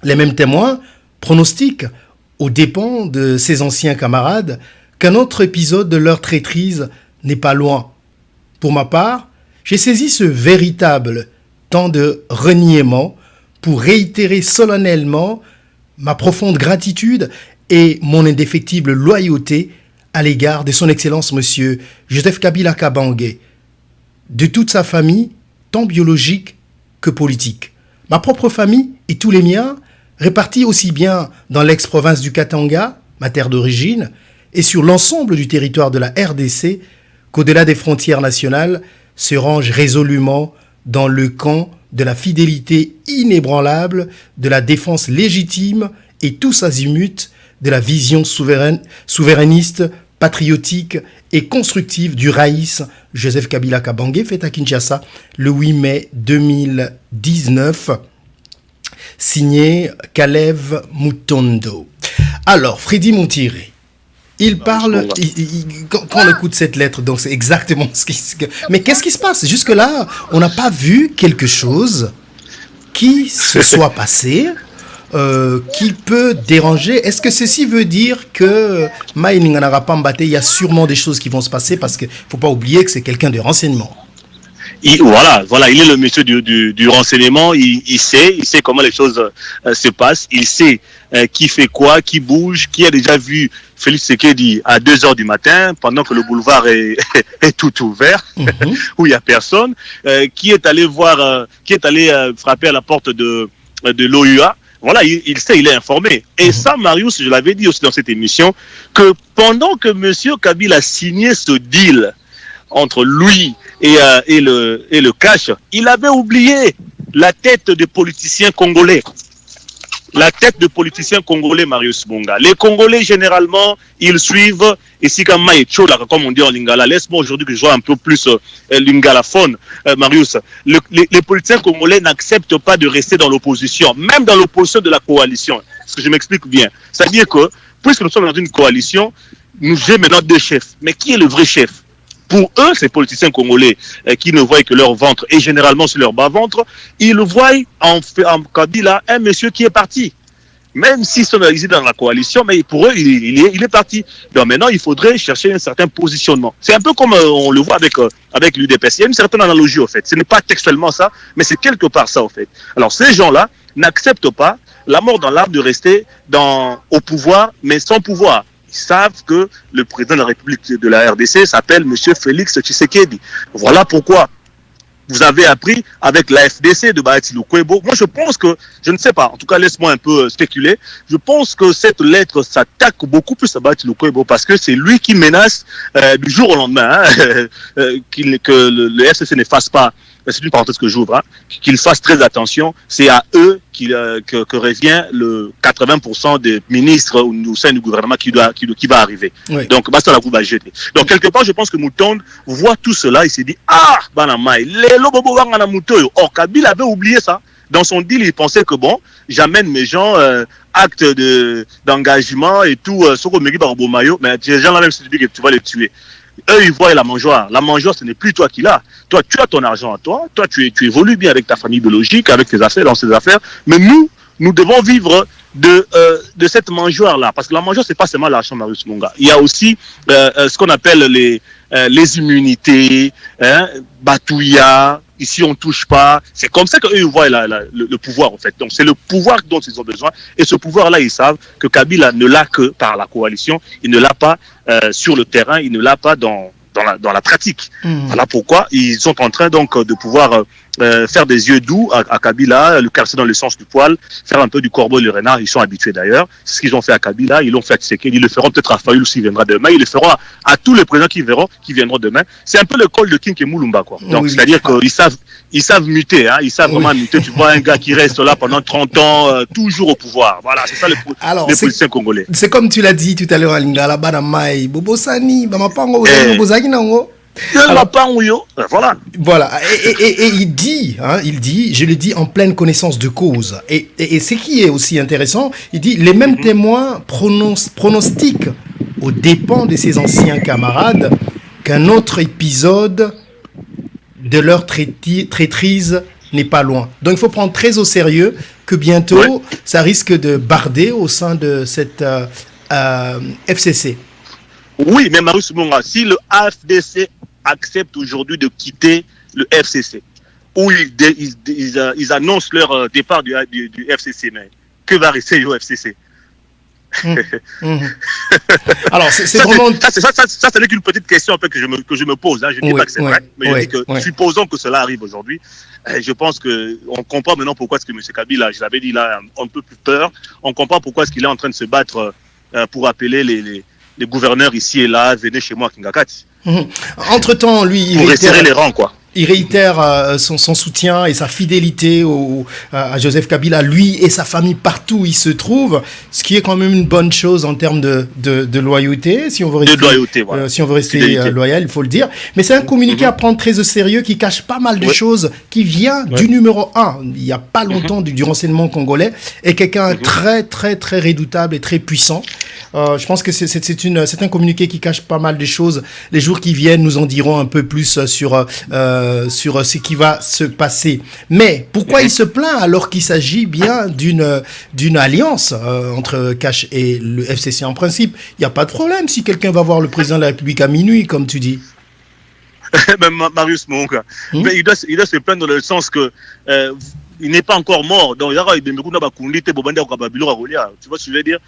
Les mêmes témoins pronostiquent, aux dépens de ses anciens camarades, qu'un autre épisode de leur traîtrise n'est pas loin. Pour ma part, j'ai saisi ce véritable temps de reniement pour réitérer solennellement ma profonde gratitude et mon indéfectible loyauté à l'égard de son Excellence Monsieur Joseph Kabila Kabange, de toute sa famille, tant biologique que politique. Ma propre famille et tous les miens, répartis aussi bien dans l'ex-province du Katanga, ma terre d'origine, et sur l'ensemble du territoire de la RDC, qu'au-delà des frontières nationales, se rangent résolument dans le camp de la fidélité inébranlable, de la défense légitime et tous azimuts de la vision souverainiste, patriotique et constructive du Raïs Joseph Kabila Kabange, fait à Kinshasa le 8 mai 2019, signé Kalev Mutondo. Alors, Freddy Montiré, il parle, quand on écoute cette lettre, donc c'est exactement ce qui... Mais qu'est-ce qui se passe? Jusque-là, on n'a pas vu quelque chose qui se soit passé, qui peut déranger. Est-ce que ceci veut dire que il y a sûrement des choses qui vont se passer, parce qu'il ne faut pas oublier que c'est quelqu'un de renseignement. Voilà, il est le monsieur du renseignement, il sait comment les choses se passent, il sait qui fait quoi, qui bouge, qui a déjà vu Félix Tshisekedi à 2h du matin, pendant que le boulevard est tout ouvert, où il n'y a personne, qui est allé frapper à la porte de l'OUA. Voilà, il sait, il est informé. Et ça, Marius, je l'avais dit aussi dans cette émission, que pendant que M. Kabila a signé ce deal entre lui et le cash, il avait oublié la tête des politiciens congolais. La tête de politiciens congolais, Marius Bonga. Les Congolais, généralement, ils suivent, ici comme comme on dit en lingala. Laisse-moi aujourd'hui que je sois un peu plus lingalaphone, Marius. Les politiciens congolais n'acceptent pas de rester dans l'opposition, même dans l'opposition de la coalition. Parce que je m'explique bien. C'est-à-dire que, puisque nous sommes dans une coalition, nous avons maintenant deux chefs. Mais qui est le vrai chef? Pour eux, ces politiciens congolais qui ne voient que leur ventre et généralement sur leur bas-ventre, ils voient en Kabila un monsieur qui est parti. même s'ils sont réalisés dans la coalition, mais pour eux, il est parti. Donc maintenant, il faudrait chercher un certain positionnement. C'est un peu comme on le voit avec l'UDPS. Il y a une certaine analogie, en fait. Ce n'est pas textuellement ça, mais c'est quelque part ça, en fait. Alors, ces gens-là n'acceptent pas la mort dans l'arbre de rester au pouvoir, mais sans pouvoir. Ils savent que le président de la République de la RDC s'appelle M. Félix Tshisekedi. Voilà pourquoi vous avez appris avec la FDC de Bahati Lukwebo. Moi, je pense que, je ne sais pas, en tout cas, laisse-moi un peu spéculer. Je pense que cette lettre s'attaque beaucoup plus à Bahati Lukwebo parce que c'est lui qui menace du jour au lendemain que le FCC ne fasse pas. C'est une parenthèse que j'ouvre, qu'ils fassent très attention. C'est à eux que revient le 80% des ministres au sein du gouvernement qui va arriver. Oui. Donc, basta la va jeter. Donc, quelque part, je pense que Moutonde voit tout cela. Il s'est dit, or, Kabila avait oublié ça. Dans son deal, il pensait que bon, j'amène mes gens, acte d'engagement et tout, mais ces gens-là, même si tu dis que tu vas les tuer. Eux, ils voient la mangeoire. La mangeoire, ce n'est plus toi qui l'as. Toi, tu as ton argent à toi. Toi, tu évolues bien avec ta famille biologique, avec tes affaires, dans ses affaires. Mais nous devons vivre de cette mangeoire-là. Parce que la mangeoire, c'est pas seulement l'argent, Marius Munga. Il y a aussi ce qu'on appelle les immunités, Batouya. Ici, on ne touche pas. C'est comme ça qu'eux voient le pouvoir, en fait. Donc, c'est le pouvoir dont ils ont besoin. Et ce pouvoir-là, ils savent que Kabila ne l'a que par la coalition. Il ne l'a pas sur le terrain. Il ne l'a pas dans la pratique. Voilà pourquoi ils sont en train donc de pouvoir faire des yeux doux à Kabila, le caresser dans le sens du poil, faire un peu du corbeau et le renard. Ils sont habitués d'ailleurs. C'est ce qu'ils ont fait à Kabila. Ils l'ont fait à Tshisekedi. Ils le feront peut-être à Fayoulou s'il viendra demain. Ils le feront à tous les présidents qui viendront demain. C'est un peu le col de King et Moulumba, quoi. Donc, oui, c'est-à-dire qu'ils savent muter, ils savent vraiment muter. Tu vois un gars qui reste là pendant 30 ans, toujours au pouvoir. Voilà, c'est ça les politiciens congolais. C'est comme tu l'as dit tout à l'heure à Lingala, Banamaï, Bobosani, Bamapango, Bobosani, Nango. Voilà. Et il dit, je le dis en pleine connaissance de cause. Et ce qui est aussi intéressant, il dit les mêmes témoins pronostiquent aux dépens de ses anciens camarades qu'un autre épisode de leur traîtrise n'est pas loin. Donc il faut prendre très au sérieux que bientôt ça risque de barder au sein de cette FCC. Oui, mais Marius Munga, si le AFDC accepte aujourd'hui de quitter le FCC, où ils annoncent leur départ du FCC, mais que va rester au FCC? Alors, c'est vraiment... Ça, ce n'est qu'une petite question un peu que je me pose. Je ne dis pas que c'est vrai, mais je dis que supposons que cela arrive aujourd'hui. Je pense qu'on comprend maintenant pourquoi est-ce que M. Kabila, je l'avais dit là, un peu plus peur. On comprend pourquoi est-ce qu'il est en train de se battre pour appeler les gouverneurs ici et là, venez chez moi à Kingakati. Entre-temps, lui, il pour resserrer les rangs, quoi. Il réitère son soutien et sa fidélité à Joseph Kabila, lui et sa famille partout où il se trouve, ce qui est quand même une bonne chose en termes de loyauté, si on veut rester, loyal, il faut le dire. Mais c'est un communiqué à prendre très au sérieux qui cache pas mal de choses, qui vient du numéro 1, il n'y a pas longtemps, du renseignement congolais, et quelqu'un très, très, très redoutable et très puissant. Je pense que c'est un communiqué qui cache pas mal de choses. Les jours qui viennent nous en diront un peu plus sur ce qui va se passer. Mais pourquoi il se plaint alors qu'il s'agit bien d'une alliance entre Cash et le FCC? En principe, il n'y a pas de problème si quelqu'un va voir le président de la République à minuit, comme tu dis. Marius Monka, mais il doit se plaindre dans le sens que il n'est pas encore mort. Donc, tu vois ce que je veux dire?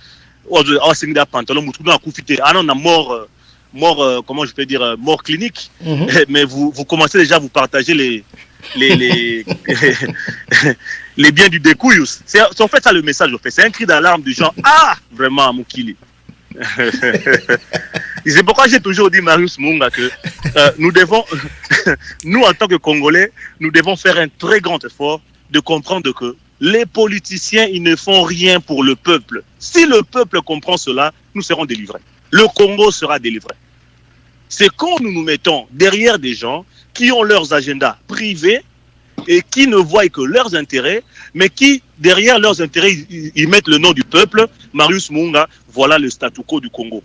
Mort, comment je peux dire, mort clinique, mais vous commencez déjà à vous partager les biens du découille. C'est en fait ça le message, en fait. C'est un cri d'alarme du genre, vraiment, Moukili. C'est pourquoi j'ai toujours dit, Marius Munga, que nous, en tant que Congolais, nous devons faire un très grand effort de comprendre que les politiciens, ils ne font rien pour le peuple. Si le peuple comprend cela, nous serons délivrés. Le Congo sera délivré. C'est quand nous nous mettons derrière des gens qui ont leurs agendas privés et qui ne voient que leurs intérêts, mais qui, derrière leurs intérêts, ils mettent le nom du peuple. Marius Munga, voilà le statu quo du Congo.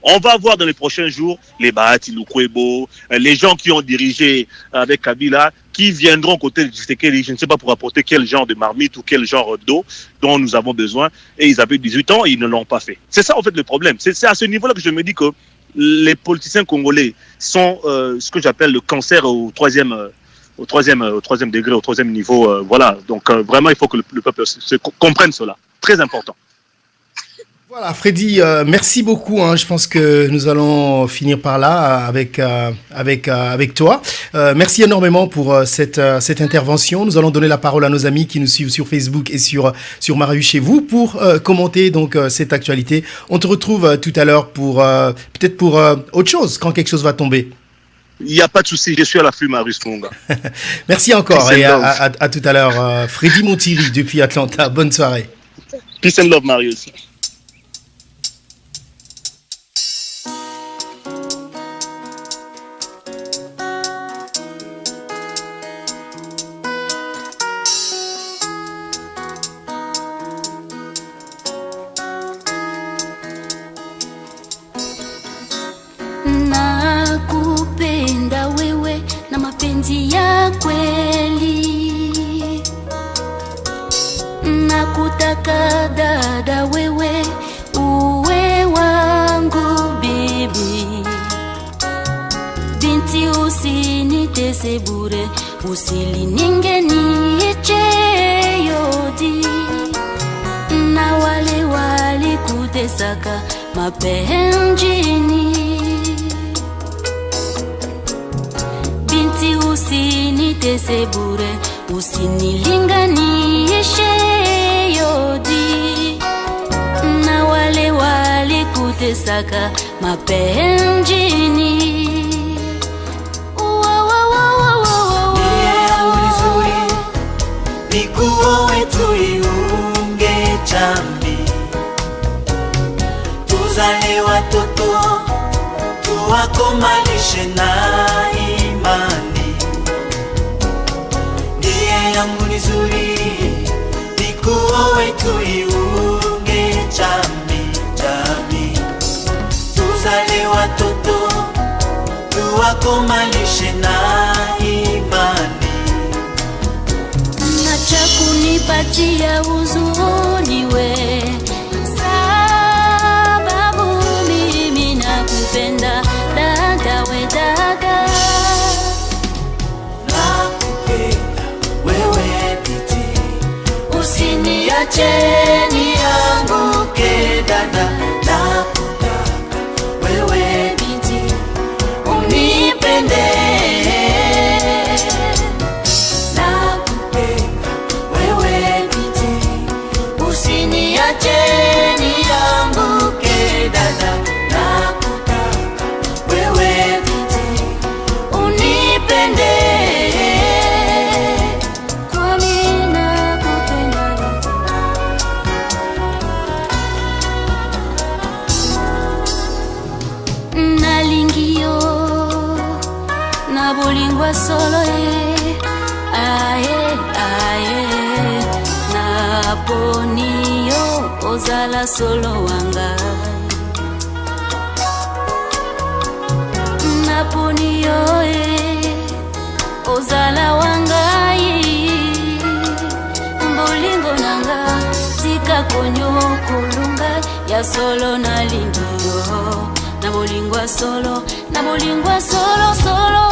On va voir dans les prochains jours les Bahati Lukwebo, les gens qui ont dirigé avec Kabila, qui viendront côté de Tshisekedi, je ne sais pas pour apporter quel genre de marmite ou quel genre d'eau dont nous avons besoin. Et ils avaient 18 ans et ils ne l'ont pas fait. C'est ça en fait le problème. C'est à ce niveau-là que je me dis que les politiciens congolais sont ce que j'appelle le cancer au troisième degré, au troisième niveau. Voilà. Donc vraiment, il faut que le peuple comprenne cela. Très important. Voilà, Freddy, merci beaucoup. Je pense que nous allons finir par là avec toi. Merci énormément pour cette intervention. Nous allons donner la parole à nos amis qui nous suivent sur Facebook et sur Marius chez vous pour commenter donc cette actualité. On te retrouve tout à l'heure pour peut-être pour autre chose quand quelque chose va tomber. Il n'y a pas de souci, je suis à l'affût, Marius Munga. Merci encore et à tout à l'heure. Freddy Montiri depuis Atlanta. Bonne soirée. Peace and love, Marius. Nakupenda wewe na mapenzi ya kweli, nakutaka dada wewe uwe wangu bibi, binti usinitese bure, usilininge niche yodi, na wale walikutesaka mapenjini, binti usinitese bure, usinilinganishe yodi, na wale walikutesaka mapenjini. Nikuo wetu iunge chambi, tuzale watoto tuwakomalishe na imani. Ndiye yangu nzuri, nikuo wetu iunge chambi, tuzale watoto tuwakomalishe na imani. Nacha kunipatia huzuni we, sababu mimi nakupenda dada we dada, nakupenda wewe biti, usiniache nianguke dada, nakutaka wewe biti, unipende. Solo aye na ponio ozala solo wanga, na ponio ozala wanga, mbolingo nanga tika konyo kulunga ya solo na lingio, na bolingwa solo solo.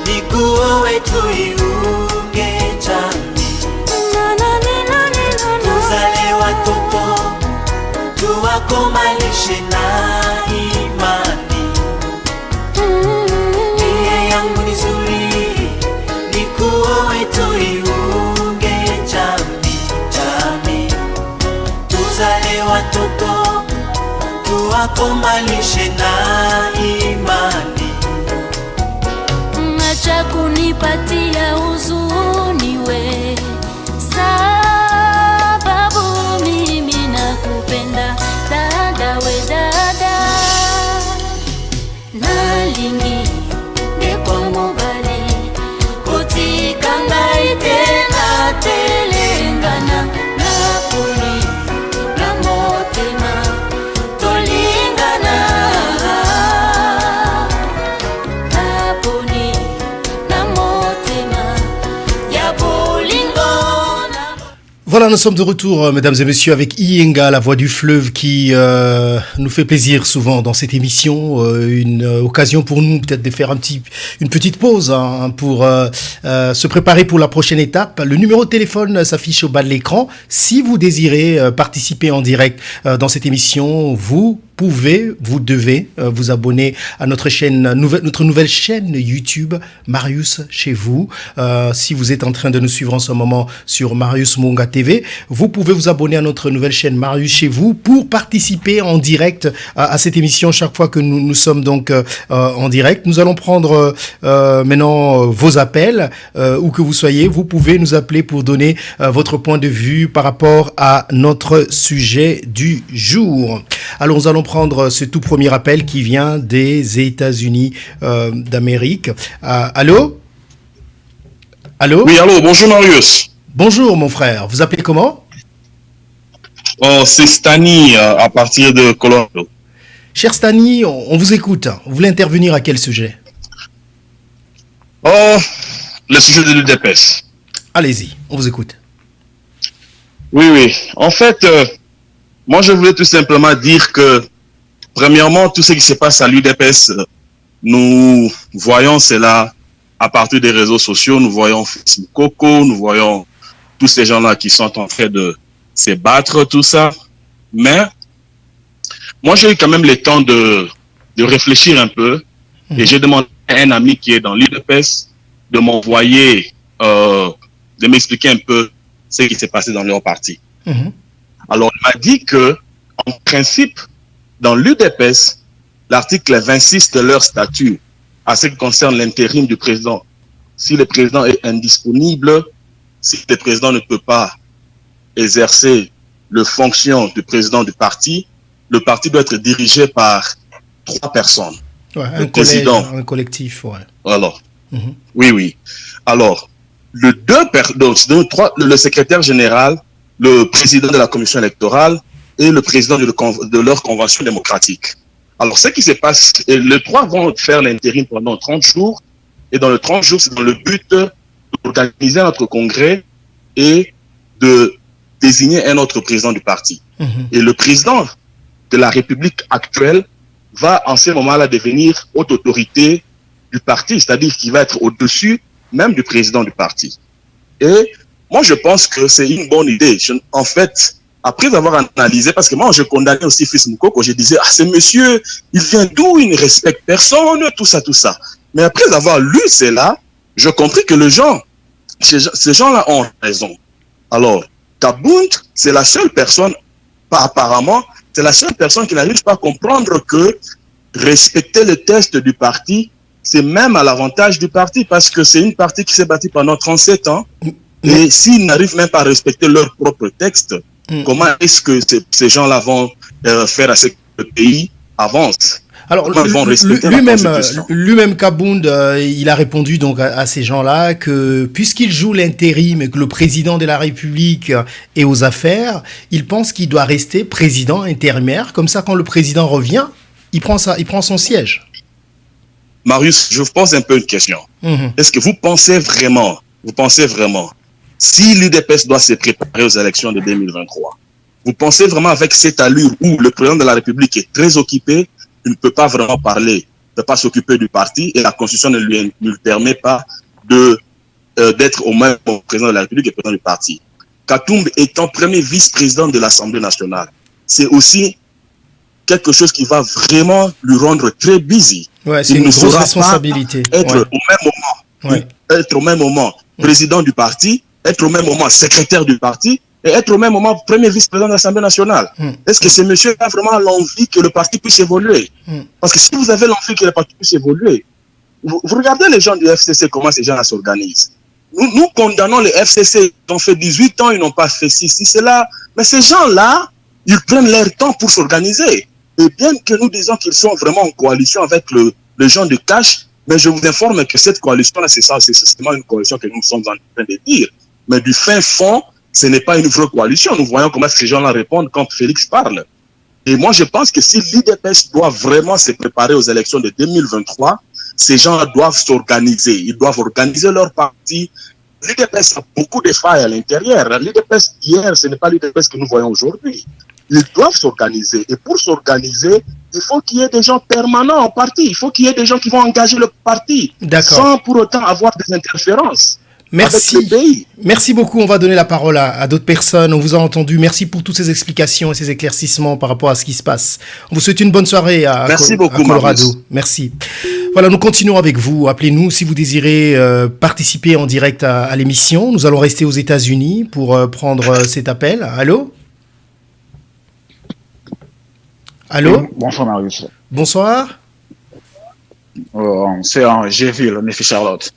Nikuo wetu iunge chambi, tuzale watoto tuwakomalishe na imani. Ndiye yangu nzuri, nikuo wetu iunge chambi, tuzale watoto tuwakomalishe na imani. Acha kunipatia huzuni we, Voilà, nous sommes de retour, mesdames et messieurs, avec Iyenga, la voix du fleuve, qui nous fait plaisir souvent dans cette émission. Une occasion pour nous peut-être de faire une petite pause pour se préparer pour la prochaine étape. Le numéro de téléphone s'affiche au bas de l'écran. Si vous désirez participer en direct dans cette émission, vous devez vous abonner à notre nouvelle chaîne YouTube, Marius chez vous. Si vous êtes en train de nous suivre en ce moment sur Marius Munga TV, vous pouvez vous abonner à notre nouvelle chaîne Marius chez vous pour participer en direct à cette émission chaque fois que nous sommes donc en direct. Nous allons prendre maintenant vos appels, où que vous soyez. Vous pouvez nous appeler pour donner votre point de vue par rapport à notre sujet du jour. Alors, nous allons prendre ce tout premier appel qui vient des États-Unis d'Amérique. Allô? Allô? Oui, allô, bonjour Marius. Bonjour mon frère, vous appelez comment? Oh, c'est Stani à partir de Colorado. Cher Stani, on vous écoute. Vous voulez intervenir à quel sujet? Oh, le sujet de l'UDPS. Allez-y, on vous écoute. Oui. En fait, moi je voulais tout simplement dire que, premièrement, tout ce qui se passe à l'UDPS, nous voyons cela à partir des réseaux sociaux, nous voyons Facebook Coco, nous voyons tous ces gens-là qui sont en train de se battre, tout ça. Mais moi, j'ai eu quand même le temps de réfléchir un peu et j'ai demandé à un ami qui est dans l'UDPS de m'envoyer, de m'expliquer un peu ce qui s'est passé dans leur parti. Alors, il m'a dit que, en principe, dans l'UDPS, l'article 26 de leur statut, à ce qui concerne l'intérim du président, si le président est indisponible, si le président ne peut pas exercer les fonctions du président du parti, le parti doit être dirigé par 3 personnes. Ouais, un collectif, ouais. Alors, oui. Alors, le secrétaire général, le président de la commission électorale et le président de leur convention démocratique. Alors, ce qui se passe, les 3 vont faire l'intérim pendant 30 jours. Et dans le 30 jours, c'est dans le but d'organiser notre congrès et de désigner un autre président du parti. Et le président de la République actuelle va en ce moment-là devenir haute autorité du parti, c'est-à-dire qu'il va être au-dessus même du président du parti. Et moi, je pense que c'est une bonne idée. En fait, après avoir analysé, parce que moi, je condamnais aussi Fils Moukoko, je disais, ce monsieur, il vient d'où, il ne respecte personne, tout ça. Mais après avoir lu cela, je compris que ces gens-là ont raison. Alors, Kabound, c'est la seule personne, apparemment, c'est la seule personne qui n'arrive pas à comprendre que respecter le test du parti, c'est même à l'avantage du parti, parce que c'est une partie qui s'est bâtie pendant 37 ans, et s'ils n'arrivent même pas à respecter leur propre texte, comment est-ce que ces gens-là vont faire à ce que le pays avance? Alors, lui-même Kabound, il a répondu donc à ces gens-là que puisqu'il joue l'intérim et que le président de la République est aux affaires, il pense qu'il doit rester président intérimaire. Comme ça, quand le président revient, il prend son siège. Marius, je vous pose un peu une question. Est-ce que vous pensez vraiment, si l'UDPS doit se préparer aux élections de 2023, vous pensez vraiment avec cette allure où le président de la République est très occupé, il ne peut pas vraiment parler, il ne peut pas s'occuper du parti et la Constitution ne lui permet pas d'être au même président de la République et président du parti. Katumbi étant premier vice-président de l'Assemblée nationale, c'est aussi quelque chose qui va vraiment lui rendre très busy. Ouais, c'est une grosse responsabilité. Être au même moment président du parti, être au même moment secrétaire du parti, et être au même moment premier vice-président de l'Assemblée nationale. Est-ce que ce monsieur a vraiment l'envie que le parti puisse évoluer? Parce que si vous avez l'envie que le parti puisse évoluer, vous regardez les gens du FCC, comment ces gens-là s'organisent. Nous condamnons les FCC, ils ont fait 18 ans, ils n'ont pas fait ceci, cela. Mais ces gens-là, ils prennent leur temps pour s'organiser. Et bien que nous disons qu'ils sont vraiment en coalition avec les gens de cash, mais je vous informe que cette coalition-là, c'est seulement une coalition que nous sommes en train de dire. Mais du fin fond, ce n'est pas une vraie coalition. Nous voyons comment ces gens-là répondent quand Félix parle. Et moi, je pense que si l'UDPS doit vraiment se préparer aux élections de 2023, ces gens-là doivent s'organiser. Ils doivent organiser leur parti l'UDPS a beaucoup de failles à l'intérieur. L'UDPS hier, ce n'est pas l'UDPS que nous voyons aujourd'hui. Ils doivent s'organiser. Et pour s'organiser, il faut qu'il y ait des gens permanents au parti. Il faut qu'il y ait des gens qui vont engager le parti sans pour autant avoir des interférences. Merci. Merci beaucoup. On va donner la parole à d'autres personnes. On vous a entendu. Merci pour toutes ces explications et ces éclaircissements par rapport à ce qui se passe. On vous souhaite une bonne soirée à Colorado. Marius. Merci. Voilà, nous continuons avec vous. Appelez-nous si vous désirez participer en direct à l'émission. Nous allons rester aux États-Unis pour prendre cet appel. Allô? Allô? Bonsoir Marius. Bonsoir. C'est Jean-Ville, Nefi Charlotte.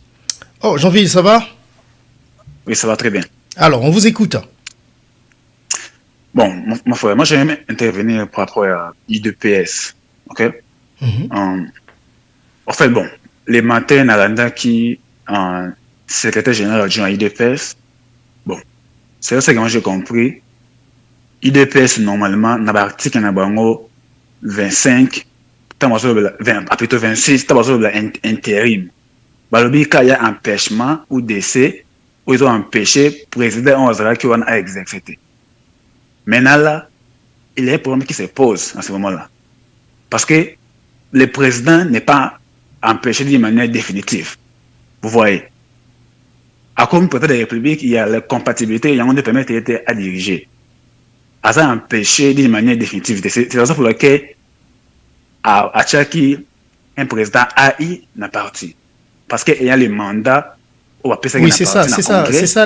Oh, Jean-Ville, ça va? Oui, ça va très bien. Alors, on vous écoute. Bon, ma frère, moi j'aimerais intervenir par rapport à IDPS. Ok? En fait, bon, les matins, Nalanda qui secrétaire général adjoint à IDPS, bon, c'est ça que j'ai compris. IDPS, normalement, n'a pas article en abango 25, plutôt 26, t'as besoin de l'intérim. Balobi, quand il y a empêchement ou décès, où ils ont empêché le président Ozara qui a exécuté. Maintenant, là, il y a un problème qui se pose à ce moment-là. Parce que le président n'est pas empêché d'une manière définitive. Vous voyez. À comme président de la République, il y a la compatibilité, il y a un de permettre à diriger. À ça empêché d'une manière définitive. C'est la raison pour laquelle à Tchaki, un président AI n'a parti. Parce qu'il y a le mandat. Oui, c'est ça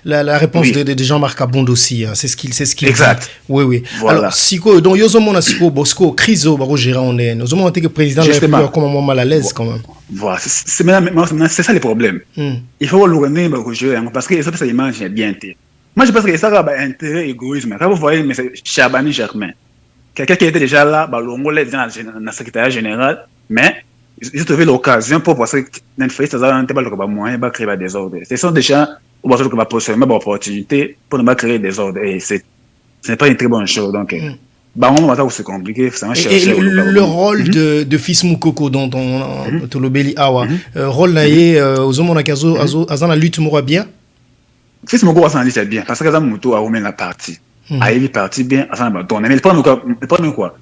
la réponse de Jean-Marc Abond aussi. Hein. C'est ce qu'il exact. Dit. Oui. Voilà. Alors, Siko, donc, Yozomona Siko, Bosco, Criso, Baro Gérard, nous avons été que président de la République comme un mal à l'aise quand même. Voilà, c'est ça le problème. Il faut le retenir, Baro Gérard, parce que ça image est bien été. Moi, je pense que ça a un intérêt égoïsme. Quand vous voyez, c'est Chabani Germain. Quelqu'un qui était déjà là, l'Ongolais dans le secrétariat général, mais ils ont trouvé l'occasion pour passer dans fait ça n'a pas moyen de créer des ordres. Ce sont déjà au besoin de va posséder une opportunité pour ne pas créer des ordres et ce n'est pas une très bonne chose donc on va voir c'est compliqué ça et le rôle de Fils Moukoko dont on Tolobeli Awa rôle là aux hommes nakazo azana lutte mora bien Fils Moukoko ça dit bien parce que ça Moutou a remis la partie a eu partie bien azana don mais le problème quoi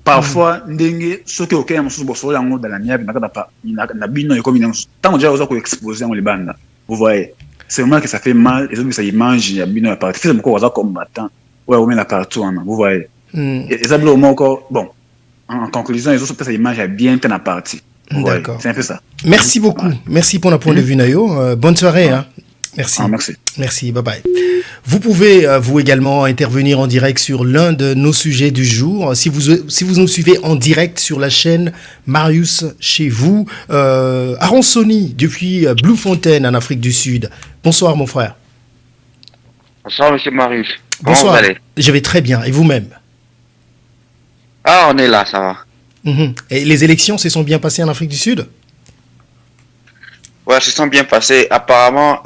parfois ndenge soki okaya mosusu boso yango dans la miabe na bino et comme tant déjà oza ko exposer en libanda vous voyez c'est vraiment que ça fait mal et ça image ya bino ya parti fait beaucoup oza combattant ouais on met la partout vous voyez et ça bloque encore bon en conclusion ils ont ça image ya bien dans la partie d'accord c'est un peu ça. Merci beaucoup merci pour le point de vue Nayo bonne soirée hein. Merci. Merci, bye bye. Vous pouvez, vous également, intervenir en direct sur l'un de nos sujets du jour. Si vous nous suivez en direct sur la chaîne Marius chez vous, Aaron Sony, depuis Bloemfontein, en Afrique du Sud. Bonsoir, mon frère. Bonsoir, monsieur Marius. Bonsoir. Comment vous allez ? Je vais très bien. Et vous-même ? Ah, on est là, ça va. Et les élections se sont bien passées en Afrique du Sud ? Ouais, se sont bien passés. Apparemment,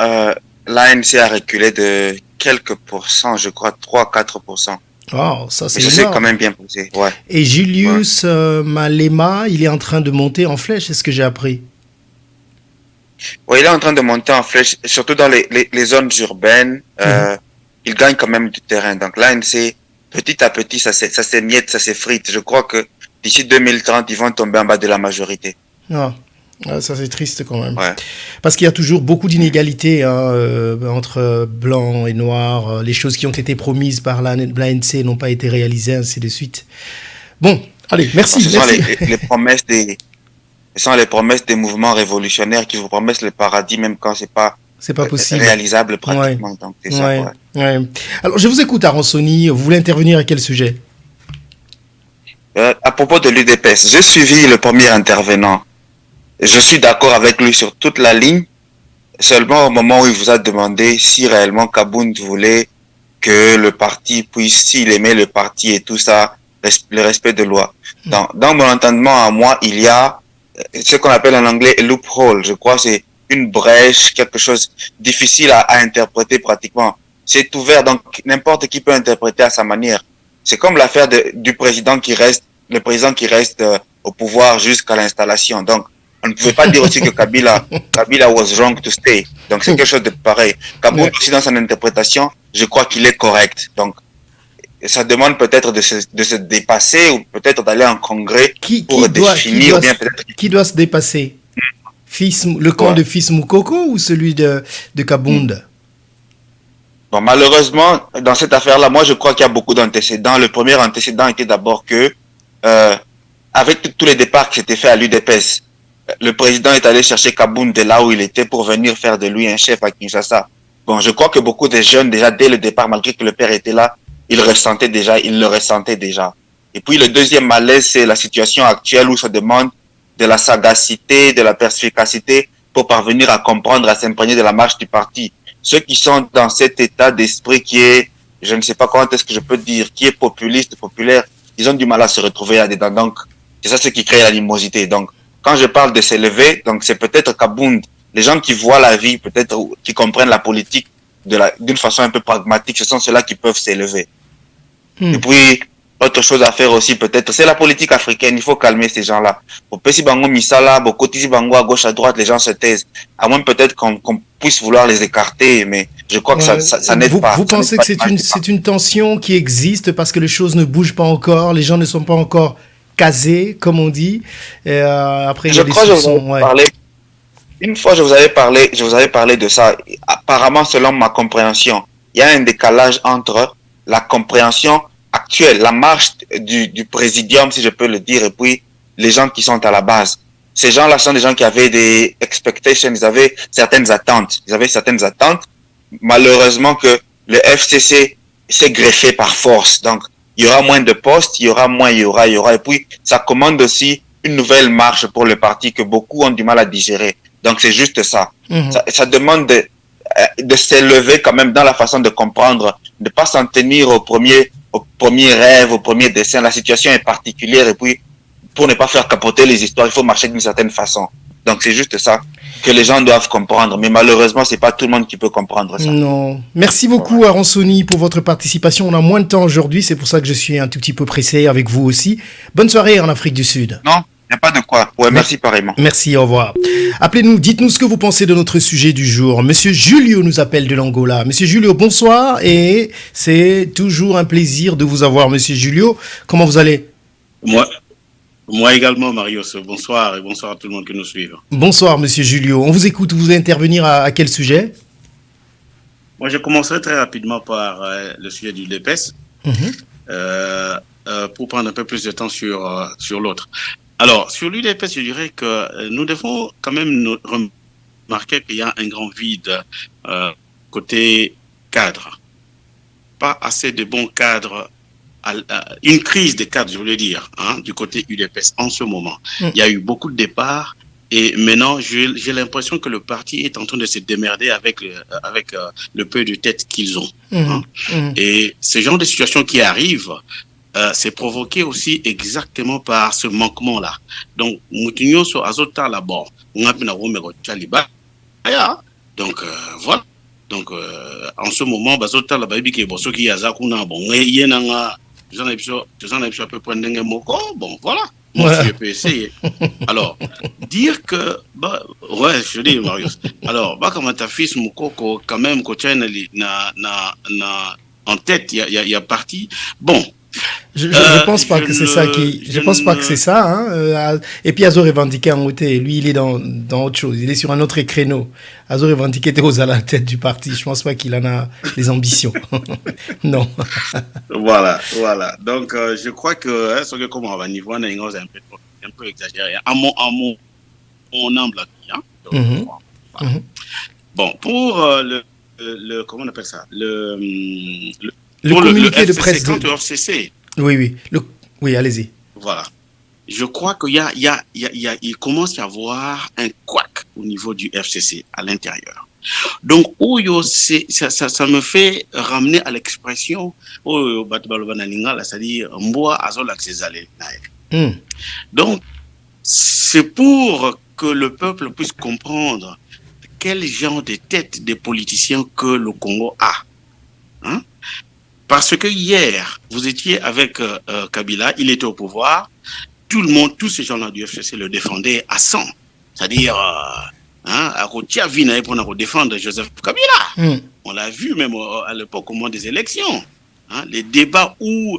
l'ANC a reculé de quelques pourcents, je crois 3-4%. Oh, ça c'est énorme. Mais ça s'est quand même bien passé, ouais. Et Julius Malema, il est en train de monter en flèche, c'est ce que j'ai appris. Oui, il est en train de monter en flèche, surtout dans les zones urbaines. Il gagne quand même du terrain. Donc l'ANC, petit à petit, ça s'émiette, ça s'effrite. Je crois que d'ici 2030, ils vont tomber en bas de la majorité. Ah, ça c'est triste quand même. Ouais. Parce qu'il y a toujours beaucoup d'inégalités entre blancs et noirs. Les choses qui ont été promises par l'ANC n'ont pas été réalisées, ainsi de suite. Bon, allez, merci. Ce sont les promesses les promesses des mouvements révolutionnaires qui vous promettent le paradis même quand c'est pas possible, réalisable pratiquement. Ouais. Donc c'est ça. Ouais. Alors je vous écoute, Aaron Sony. Vous voulez intervenir à quel sujet? À propos de l'UDPS, j'ai suivi le premier intervenant. Je suis d'accord avec lui sur toute la ligne, seulement au moment où il vous a demandé si réellement Kabound voulait que le parti puisse, s'il aimait le parti et tout ça, le respect de loi. Dans mon entendement à moi, il y a ce qu'on appelle en anglais loophole. Je crois que c'est une brèche, quelque chose difficile à interpréter pratiquement. C'est ouvert, donc n'importe qui peut interpréter à sa manière. C'est comme l'affaire le président qui reste au pouvoir jusqu'à l'installation. Donc, On ne pouvait pas dire aussi que Kabila was wrong to stay. Donc c'est quelque chose de pareil. Kabound aussi dans son interprétation, je crois qu'il est correct. Donc ça demande peut-être de se dépasser ou peut-être d'aller en congrès pour définir bien peut-être. Qui doit se dépasser? Le camp de Fils Moukoko ou celui de Kabound? Bon, malheureusement, dans cette affaire-là, moi je crois qu'il y a beaucoup d'antécédents. Le premier antécédent était d'abord que, avec tous les départs qui s'étaient faits à l'UDPS, le président est allé chercher Kabound de là où il était pour venir faire de lui un chef à Kinshasa. Bon, je crois que beaucoup de jeunes, déjà dès le départ, malgré que le père était là, ils le ressentaient déjà. Et puis le deuxième malaise, c'est la situation actuelle où ça demande de la sagacité, de la perspicacité pour parvenir à comprendre, à s'imprégner de la marche du parti. Ceux qui sont dans cet état d'esprit qui est, je ne sais pas comment est-ce que je peux dire, qui est populiste, populaire, ils ont du mal à se retrouver là-dedans. Donc, c'est ça ce qui crée l'animosité. Donc, quand je parle de s'élever, donc c'est peut-être Kabound, les gens qui voient la vie, peut-être qui comprennent la politique d'une façon un peu pragmatique, ce sont ceux-là qui peuvent s'élever. Et puis, autre chose à faire aussi peut-être, c'est la politique africaine, il faut calmer ces gens-là. Au Pessi Bango Misala, beaucoup Tizi Bango à gauche, à droite, les gens se taisent. À moins peut-être qu'on puisse vouloir les écarter, mais je crois que ça n'aide pas. Vous pensez que c'est une tension qui existe parce que les choses ne bougent pas encore, les gens ne sont pas encore casés, comme on dit. Après, il y a des soupçons. Une fois, je vous avais parlé de ça. Apparemment, selon ma compréhension, il y a un décalage entre la compréhension actuelle, la marche du présidium, si je peux le dire, et puis les gens qui sont à la base. Ces gens-là sont des gens qui avaient des expectations, ils avaient certaines attentes. Malheureusement que le FCC s'est greffé par force. Donc, il y aura moins de postes, il y aura. Et puis, ça commande aussi une nouvelle marche pour le parti que beaucoup ont du mal à digérer. Donc, c'est juste ça. Ça demande de s'élever quand même dans la façon de comprendre, de pas s'en tenir au premier rêve, au premier dessin. La situation est particulière et puis, pour ne pas faire capoter les histoires, il faut marcher d'une certaine façon. Donc, c'est juste ça que les gens doivent comprendre. Mais malheureusement, c'est pas tout le monde qui peut comprendre ça. Non. Merci beaucoup, Aaron Sony, pour votre participation. On a moins de temps aujourd'hui. C'est pour ça que je suis un tout petit peu pressé avec vous aussi. Bonne soirée en Afrique du Sud. Non, il n'y a pas de quoi. Ouais, merci pareillement. Merci, au revoir. Appelez-nous, dites-nous ce que vous pensez de notre sujet du jour. Monsieur Julio nous appelle de l'Angola. Monsieur Julio, bonsoir. Et c'est toujours un plaisir de vous avoir, Monsieur Julio. Comment vous allez? Moi également, Marius. Bonsoir et bonsoir à tout le monde qui nous suit. Bonsoir, Monsieur Julio. On vous écoute. Vous voulez intervenir à quel sujet? Moi, je commencerai très rapidement par le sujet du DPS pour prendre un peu plus de temps sur l'autre. Alors, sur l'UDPS, je dirais que nous devons quand même remarquer qu'il y a un grand vide côté cadre. Pas assez de bons cadres. Une crise des cadres, je voulais dire, du côté UDPS en ce moment. Il y a eu beaucoup de départs et maintenant, j'ai l'impression que le parti est en train de se démerder avec le peu de tête qu'ils ont. Et ce genre de situation qui arrive, c'est provoqué aussi exactement par ce manquement-là. Donc, Moutinho sur Azota là-bas, donc voilà. Donc, en ce moment, Azota là-bas, il y a beaucoup qui à peu près bon, voilà. Moi, je peux essayer. Alors, dire que, je dis, Marius. Alors, comme ta fils Moukoko, quand même, en tête, il y a parti. Bon. Je pense pas que c'est ça je pense pas que c'est ça, Et puis Azo revendiqué en côté, lui il est dans autre chose, il est sur un autre créneau. Azo revendiqué était à la tête du parti, je pense pas qu'il en a les ambitions. Non. Voilà. Donc je crois que ce que comme on va niveau un peu exagéré à mon humble avis. Bon, pour le comment on appelle ça, le communiqué de presse de FCC. Oui, oui, allez-y. Voilà. Je crois qu'il commence à y avoir un couac au niveau du FCC à l'intérieur. Donc, ça me fait ramener à l'expression, c'est-à-dire, donc, c'est pour que le peuple puisse comprendre quel genre de tête des politiciens que le Congo a. Parce que hier, vous étiez avec Kabila, il était au pouvoir, tout le monde, tous ces gens-là du FCC le défendaient à 100. c'est-à-dire à Rotiavina pour défendre Joseph Kabila. On l'a vu même à l'époque au moment des élections. Les débats où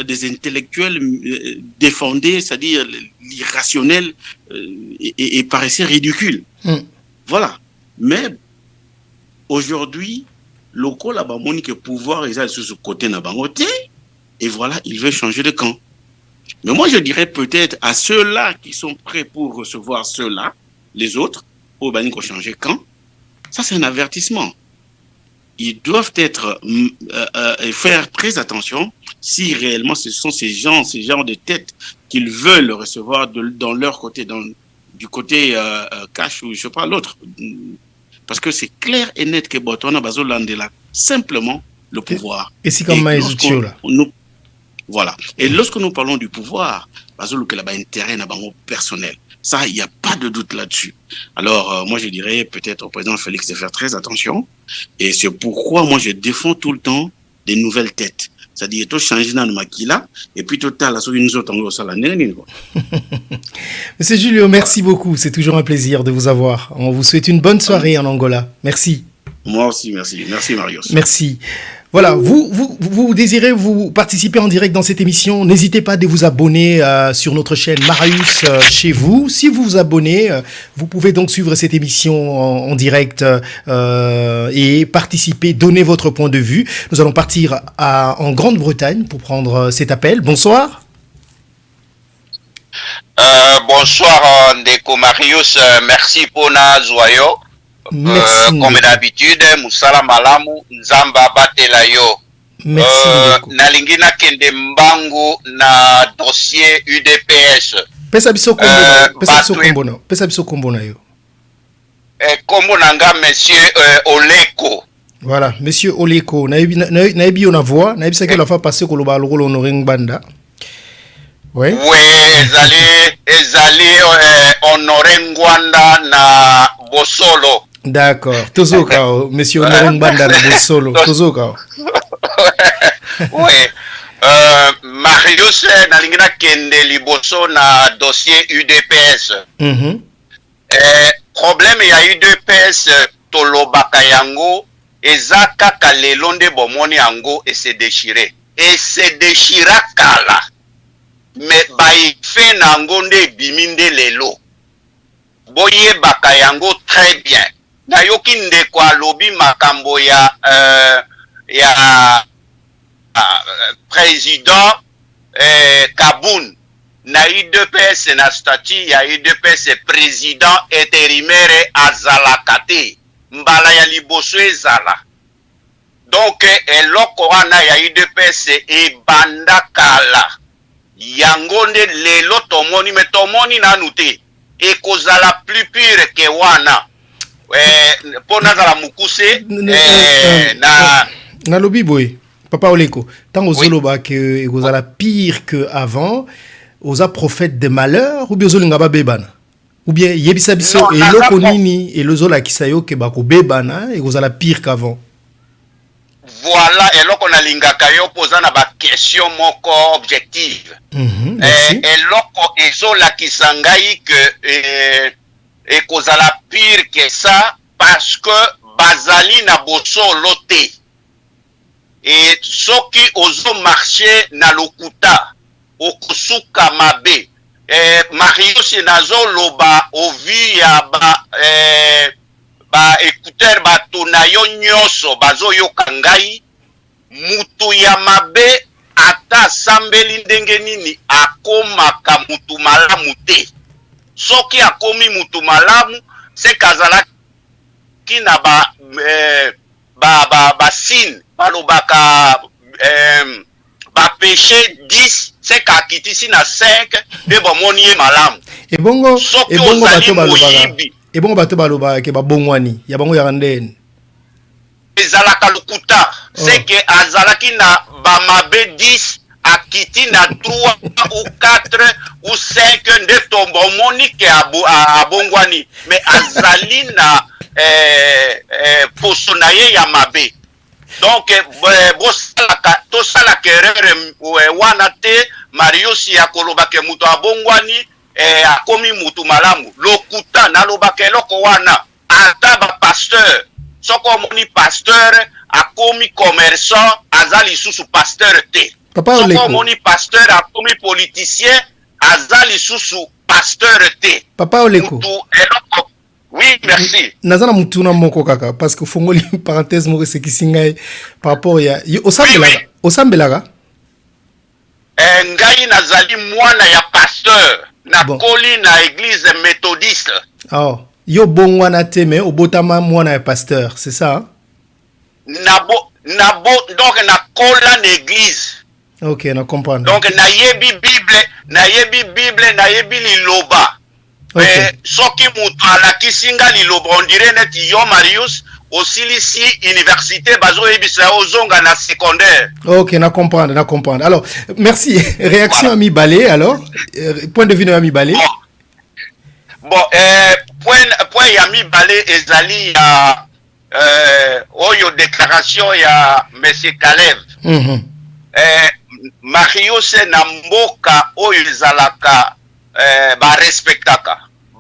des intellectuels défendaient, c'est-à-dire l'irrationnel et paraissait ridicule. Voilà. Mais aujourd'hui, le col a que pouvoir est sur ce côté n'a bangoté et voilà, il veut changer de camp. Mais moi, je dirais peut-être à ceux-là qui sont prêts pour recevoir ceux-là, les autres, pour changer de camp, ça c'est un avertissement. Ils doivent faire très attention si réellement ce sont ces genres de têtes qu'ils veulent recevoir dans leur côté, du côté cash ou je sais pas l'autre. Parce que c'est clair et net que Botswana Bazolandela simplement le pouvoir. Et c'est comme voilà. Et lorsque nous parlons du pouvoir, Bazoluke là-bas intérêt n'a pas personnel. Ça, il n'y a pas de doute là-dessus. Alors, moi, je dirais peut-être au président Félix de faire très attention. Et c'est pourquoi moi, je défends tout le temps des nouvelles têtes. C'est-à-dire, tout changer dans le maquila, et puis tout à la sur une autre en la Monsieur Julio, merci beaucoup. C'est toujours un plaisir de vous avoir. On vous souhaite une bonne soirée en Angola. Merci. Moi aussi, merci. Merci, Marius. Merci. Voilà, vous désirez vous participer en direct dans cette émission, n'hésitez pas de vous abonner sur notre chaîne Marius chez vous. Si vous vous abonnez, vous pouvez donc suivre cette émission en direct et participer, donner votre point de vue. Nous allons partir en Grande-Bretagne pour prendre cet appel. Bonsoir. Bonsoir Ndeko Marius, merci pour na joyeux. Comme d'habitude, Moussala Malamu, Nzamba Batelayo. Nalingina Kende Mbangu na dossier UDPS. Pesa biso kombo na yo. Kombo nanga monsieur Oleko. Voilà, monsieur Oleko. Naibi on a voix, naibi sa ke la fa passer ko loba lolo Honoré Banda. Ouais. Ezali Honoré Ngwanda na Bosolo. D'accord. Tozoka, monsieur Honoré Banda na Bosolo. Tozoka. Oui. Marius nalingina kende liboso na dossier UDPS. Problème ya UDPS tolobaka yango eza kaka lelo nde bomoni yango et se déchirer. Et se déchira kala. Mais baife nango nde biminde lelo. Boye baka yango très bien. Nayoki ndeko alobi makambo ya président Kaboun na UDPS na statut ya UDPS président intérimaire azalakate mbala ya liboso ezala. Donc eloko wana ya UDPS ebanda kala yango nde lelo tomoni me tomoni nanu te ekozala plus pure ke wana pona zala mukuse na lobi boy Papa Oleko tango zoloba ke ekozala pire que avant oza prophète de malheur ou bien ozolinga babebana ou bien yebisa biso eloko nini elozola kisayo ke bako bebana ekozala pire qu'avant. Voilà, eloko na lingaka yo poza na ba question moko objective. Eloko ezola kisangai que ekozala pire que ça parce que bazali na bosolo te. Et soki ozo marché na lokuta okosuka mabe Marius nazo loba ovi ya ba écouteur bato na yo nyonso bazo yoka ngai mutu ya mabe ata sambeli ndenge nini akomaka mutu malamu te. Soki akomi mutu malamu se kazala kina ba sin balobaka ba péché 10 se ka kitisi na 5 de bomoni ye malamu. Ebongo bato balobaka ke babongwani ya bango ya ndene ezalaka lukuta c'est que azalaki na bamabe 10 akiti na 3 ou 4 ou 5 nde tombomoni ke abongwani mais azali na poso na ye ya mabe. Donc tosala kerere wana te Marius ya koloba ke muto abongwani akomi mutu malamu lokuta nalobaka eloko wana ata bapasteur soko omoni pasteur akomi commerçant aza lisusu pasteur te soko omoni pasteur akomi politicien aza lisusu pasteur te Papa Oleko mutu eloko. Oui, merci. Nazana mutuna moko kaka parce que fongoli parenthèse moko sekisi ngai par rapport ya osambelaga ngai nazali mwana ya pasteur na koli na église méthodiste. Oh, yo bongwana te mais obotama mwana ya pasteur, c'est ça hein? Donc na kola na église. OK, na comprendre. Donc nayebi Bible, nayebi liloba. Soki mutu alakisi nga liloba on dirait neti yo Marius osilisi université bazo yebisa ozonga na secondaire. OK, na comprendre. Alors, merci. Réaction à Mibale alors, point de vue de Mibale. Bon, point ya Mibale ezali ya oyo déclaration ya monsieur Caleb. Marius na mboka oyo ezalaka ba respectaka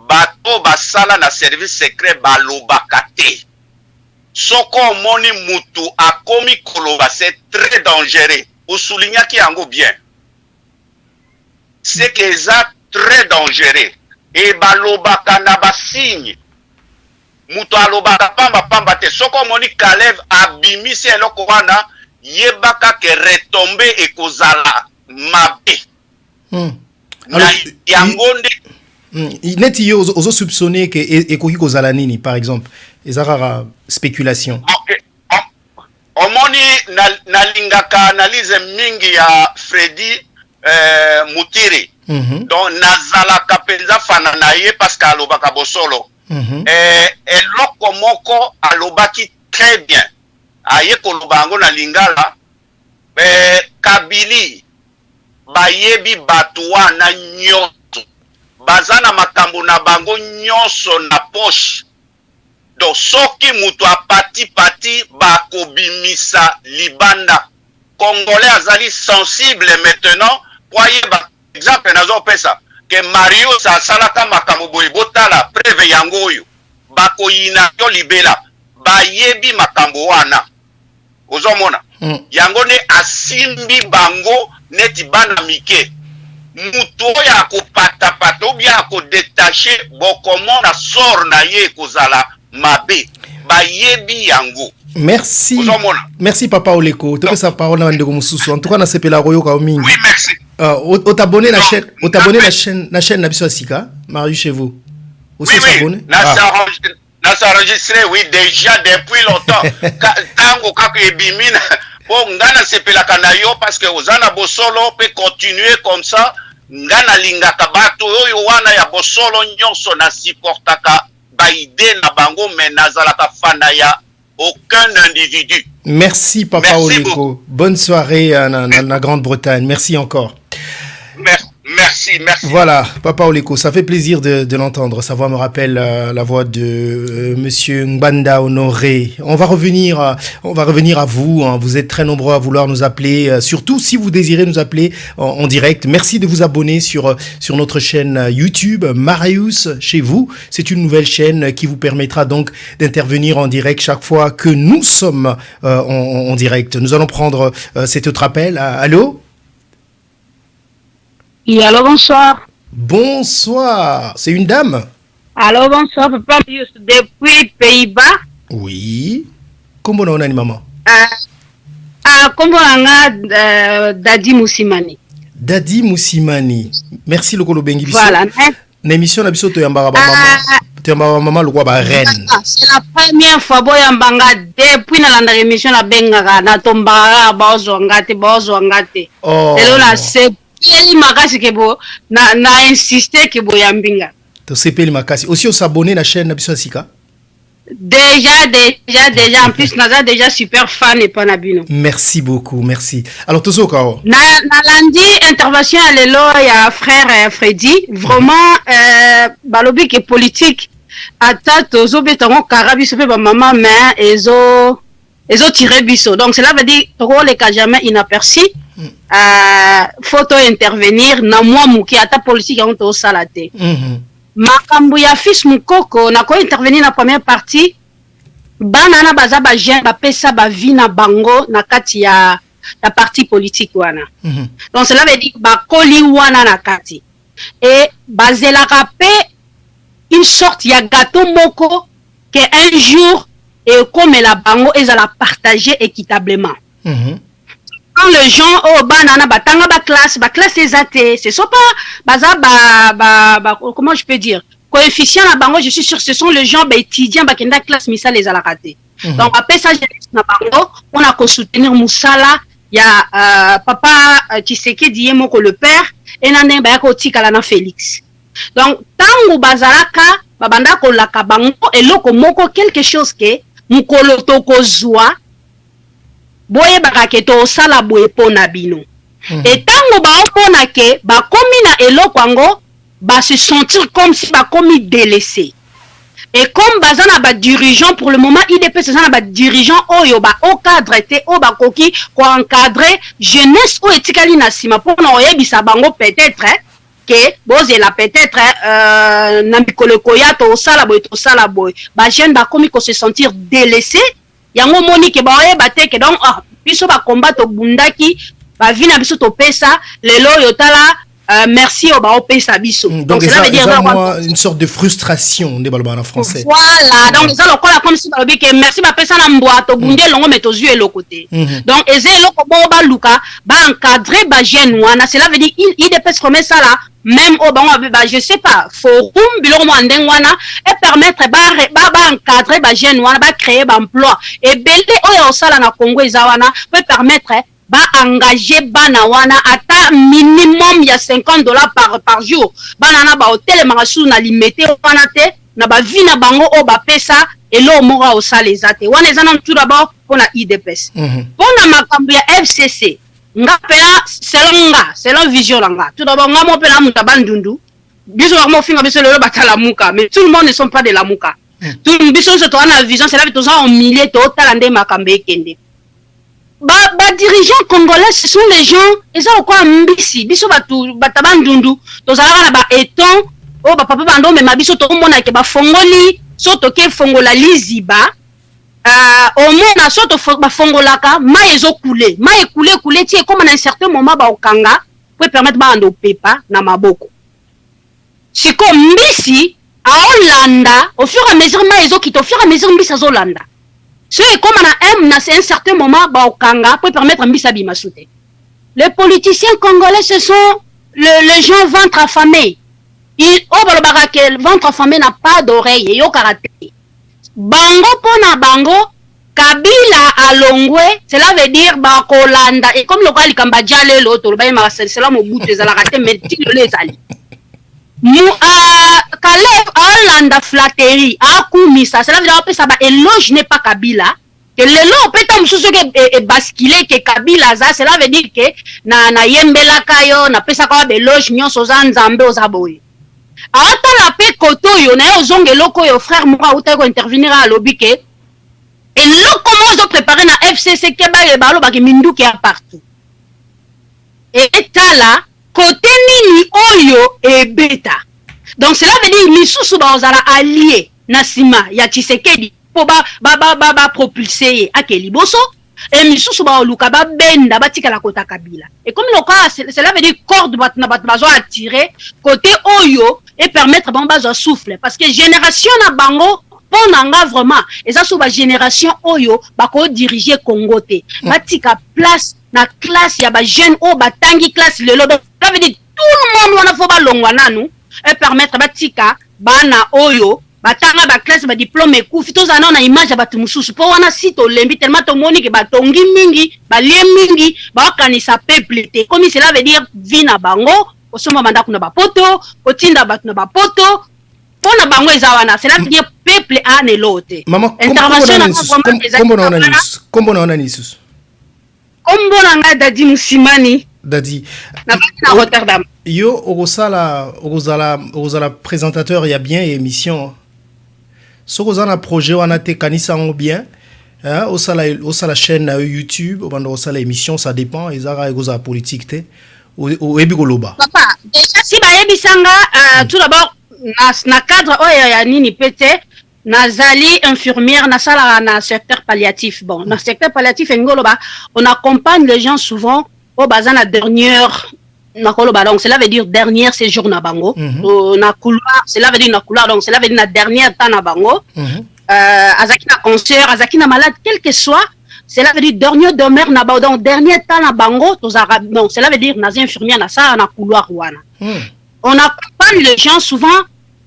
bato basala na service secret balobaka te soko moni mutu akomi koloba c'est très dangereux osoulignaki yango bien c'est que ça très dangereux et balobaka na basigne mutu alobaka pamba te soko moni Caleb abimisi eloko wana yebaka ke retombe ekozala mabe. Alors, neti yo ozo soupçonner que ekoki kozala nini par exemple ezara spéculation. Omoni nalingaka analyse mingi ya Freddy Mutiri. Donc nazalaka penza fana na ye parce que alobaka bosolo. Eloko moko alobaki très bien. Aye kolobango na lingala Kabili bayebi batu wana nyonso bazana makambo na bango nyonso na poche do soki mutu apati bakobimisa libanda congolais azali sensible maintenant voyez ba exemple nazo pesa que Mario asalaka makambo boye botala preuve yango oyo bakoyina yo libela bayebi makambo wana ozomona yango ne asimbi bango neti bana mike mutu oyo akopatapata ou bien akodetache bokomona sor na ye kozala mabe bayebi yango. Merci Papa Oleko. Tu peux sa parole na ndeko mususu. En tout cas na sepela royo ka mingi. Oui, merci. T'abonner la chaîne na biso Sika, Marius chez vous. Aussi s'abonner. Na s'enregistrer oui déjà depuis longtemps. Tango kako ebimina. Bon, ngana sepelaka na yo parce que ozana bosolo peut continuer comme ça. Ngana lingaka bato oyo wana ya bosolo nyonso na supportaka baide na bango mais nazalaka fana ya aucun individu. Merci Papa Oleko. Bonne soirée na Grande-Bretagne. Merci encore. Merci. Voilà, Papa Oleko, ça fait plaisir de l'entendre. Sa voix me rappelle la voix de Monsieur Ngbanda Honoré. On va revenir à vous. Hein. Vous êtes très nombreux à vouloir nous appeler. Surtout si vous désirez nous appeler en direct. Merci de vous abonner sur notre chaîne YouTube Marius chez vous. C'est une nouvelle chaîne qui vous permettra donc d'intervenir en direct chaque fois que nous sommes en direct. Nous allons prendre cet autre appel. Allô? Oui, allô, bonsoir. Bonsoir, c'est une dame. Allô, bonsoir, Papa Marius, depuis Pays-Bas. Oui. Comment on a une maman? Comment on a Dadi Moussimani. Dadi Moussimani. Merci le Kolo Bengi. Voilà. L'émission na biso to yambara maman le roi ba reine. C'est la première fois boy yambanga depuis na la émission la bengaka na tombara baozo ngate. Oh. Et là c'est il makasi kebo na insister kebo yambinga. To sepeli makasi. Aussi on s'abonner la chaîne na biso Sika. Déjà en plus naza déjà super fan et panabino. Merci beaucoup, merci. Alors tozo kao. Na lundi intervention à lelo ya frère Freddy vraiment balobi que politique ata tozo betango karabi sope ba maman mais ils ont tiré biso. Donc cela veut dire que les cas jamais inaperçu. Faut intervenir na moi muki ata politique on to salate. Makambu ya fils mukoko na ko intervenir na première partie. Bana na baza ba jeune ba pesa ba vie na bango na kati ya parti politique wana. Donc cela veut dire ba koli wana na kati. Et bazela rapé une sorte ya gâteau moko que un jour et comme la bango ils la partager équitablement. Quand les gens au banana batanga ba classe les athées, ce sont pas baza comment je peux dire coefficient la bango, je suis sûr ce sont les gens étudiants ba kenda classe misala les a la raté. Donc après ça na bango on a ko soutenir musala ya papa Tshisekedi yemoko le père et nane ba ko tikala na Félix. Donc tangu bazalaka babanda ko laka bango eloko moko quelque chose que mukolo tokozwa boye bakaketo sala boye pona bino. Et tango ba opona ke ba komi na eloko ango ba se sentir comme si ba komi délaissé. Et comme bazana ba dirigeant pour le moment IDP c'est ça ba dirigeant oyo ba au cadre té o ba koki ko encadrer jeunesse o etikali na sima pour na oyebisa bango peut-être que bozela peut-être na mikolo koya to sala boy ba jeune ba komi ko se sentir délaissé yango moni ke ba oyeba te ke donc biso ba combat to bundaki ba vina biso to pesa lelo yotala merci au ba pesa biso. Donc cela veut dire une sorte de frustration de balba en français. Voilà, donc ça le comme si ba que merci ba pesa na mbwa to bunde longo meto zu elo côté. Donc eze loko bo ba luka ba encadrer ba jeune wana cela veut dire il dépêche comme ça là même au bango ba je sais pas forum biloko mo ndengwana et permettre ba encadrer ba jeune wana ba créer ba emploi et belé oyo sala na Congo ezawana peut permettre ba engager bana wana ata minimum ya $50 par jour bana na ba hôtel marasu na limité wana te na ba vie na bango o ba pesa elo mora o sala ezate wana ezana tout d'abord pona IDPS pona makambo ya FCC nga pea selon vision langa tout d'abord nga mo pela muta bandundu biso mo finga biso lelo batala muka mais tout le monde ne sont pas de la muka tout biso se toana la vision c'est là que tous en milliers to talande makambo ekende ba dirigeants congolais ce sont les gens ils ont quoi mbisi biso batu batabandundu to zalaka na ba eton o ba papa bando me mabiso to mona ke ba fongoli so to ke fongola liziba au moins soto ba fongolaka mai ezo couler mai couler ti comme à un certain moment ba okanga peut permettre ba ando pepa na maboko siko mbisi a Hollanda au fur et à mesure mai ezo kito au fur et à mesure mbisi a Hollanda c'est comme à un certain moment ba okanga peut permettre mbisi bima souté. Les politiciens congolais ce sont les gens ventre affamé il au balobaka que ventre affamé n'a pas d'oreille yo karaté bango pona bango Kabila alongwe cela veut dire ba kolanda et comme le quoi likamba diale l'autre ba ma cela mo butu ezala raté mais ti le ezali mu Caleb Hollanda flatterie akumisa cela veut dire que ça ba éloge n'est pas Kabila que lelo peta mususu ke basculer que Kabila za cela veut dire que na yembela kayo na pesa ka ba éloge nyonso za nzambe ozaboye ata la pe koto yo na yo zonge loko yo frère moi uta ko intervenir à lobby ke et là comment ils ont préparé na FCC ke ba le balo ba ke mindu ki partout et tala côté nini oyo e beta donc cela veut dire misusu ba ozala allié na sima ya Tshisekedi po ba propulser akeli boso et misusu ba luka ba benda ba tika la kota Kabila et comme le cas cela veut dire corde bat na bat bazo attirer côté oyo et permettre bon bazo souffle parce que génération na bango ponanga vraiment et ça sous ba génération oyo ba ko diriger Congo te ba tika place na classe ya ba jeune o ba tangi classe lelo ça veut dire tout le monde wana fo ba longwa nanu et permettre ba tika bana oyo batanga ba classe ba diplôme ekufi tozana na image ya batu mususu po wana si to lembi tellement to moni ke batongi mingi balie mingi ba kanisa peuple te comme cela veut dire vina bango osoma manda kuna ba poto otinda batu na ba poto pona bango ezawana cela veut dire peuple a ne lote intervention na kombo na nisus kombo na nga dadi musimani dadi na Rotterdam yo ozala présentateur ya bien émission soko za na projet wana te kanisa ngo bien hein au sala chaîne YouTube au sala émission ça dépend ezara egoza politique te au ebikoloba papa déjà si bayebisanga tout d'abord na cadre oyo ya nini pete nazali infirmière na sala na secteur palliatif bon na secteur palliatif ngoloba on accompagne les gens souvent au bazan la dernière na koloba donc cela veut dire dernière séjour na bango na couloir cela veut dire na couloir donc cela veut dire na dernière temps na bango azaki na cancer azaki na malade quel que soit cela veut dire dernier demeure na bango donc dernier temps na bango tozara donc cela veut dire na infirmière na ça na couloir wana on accompagne les gens souvent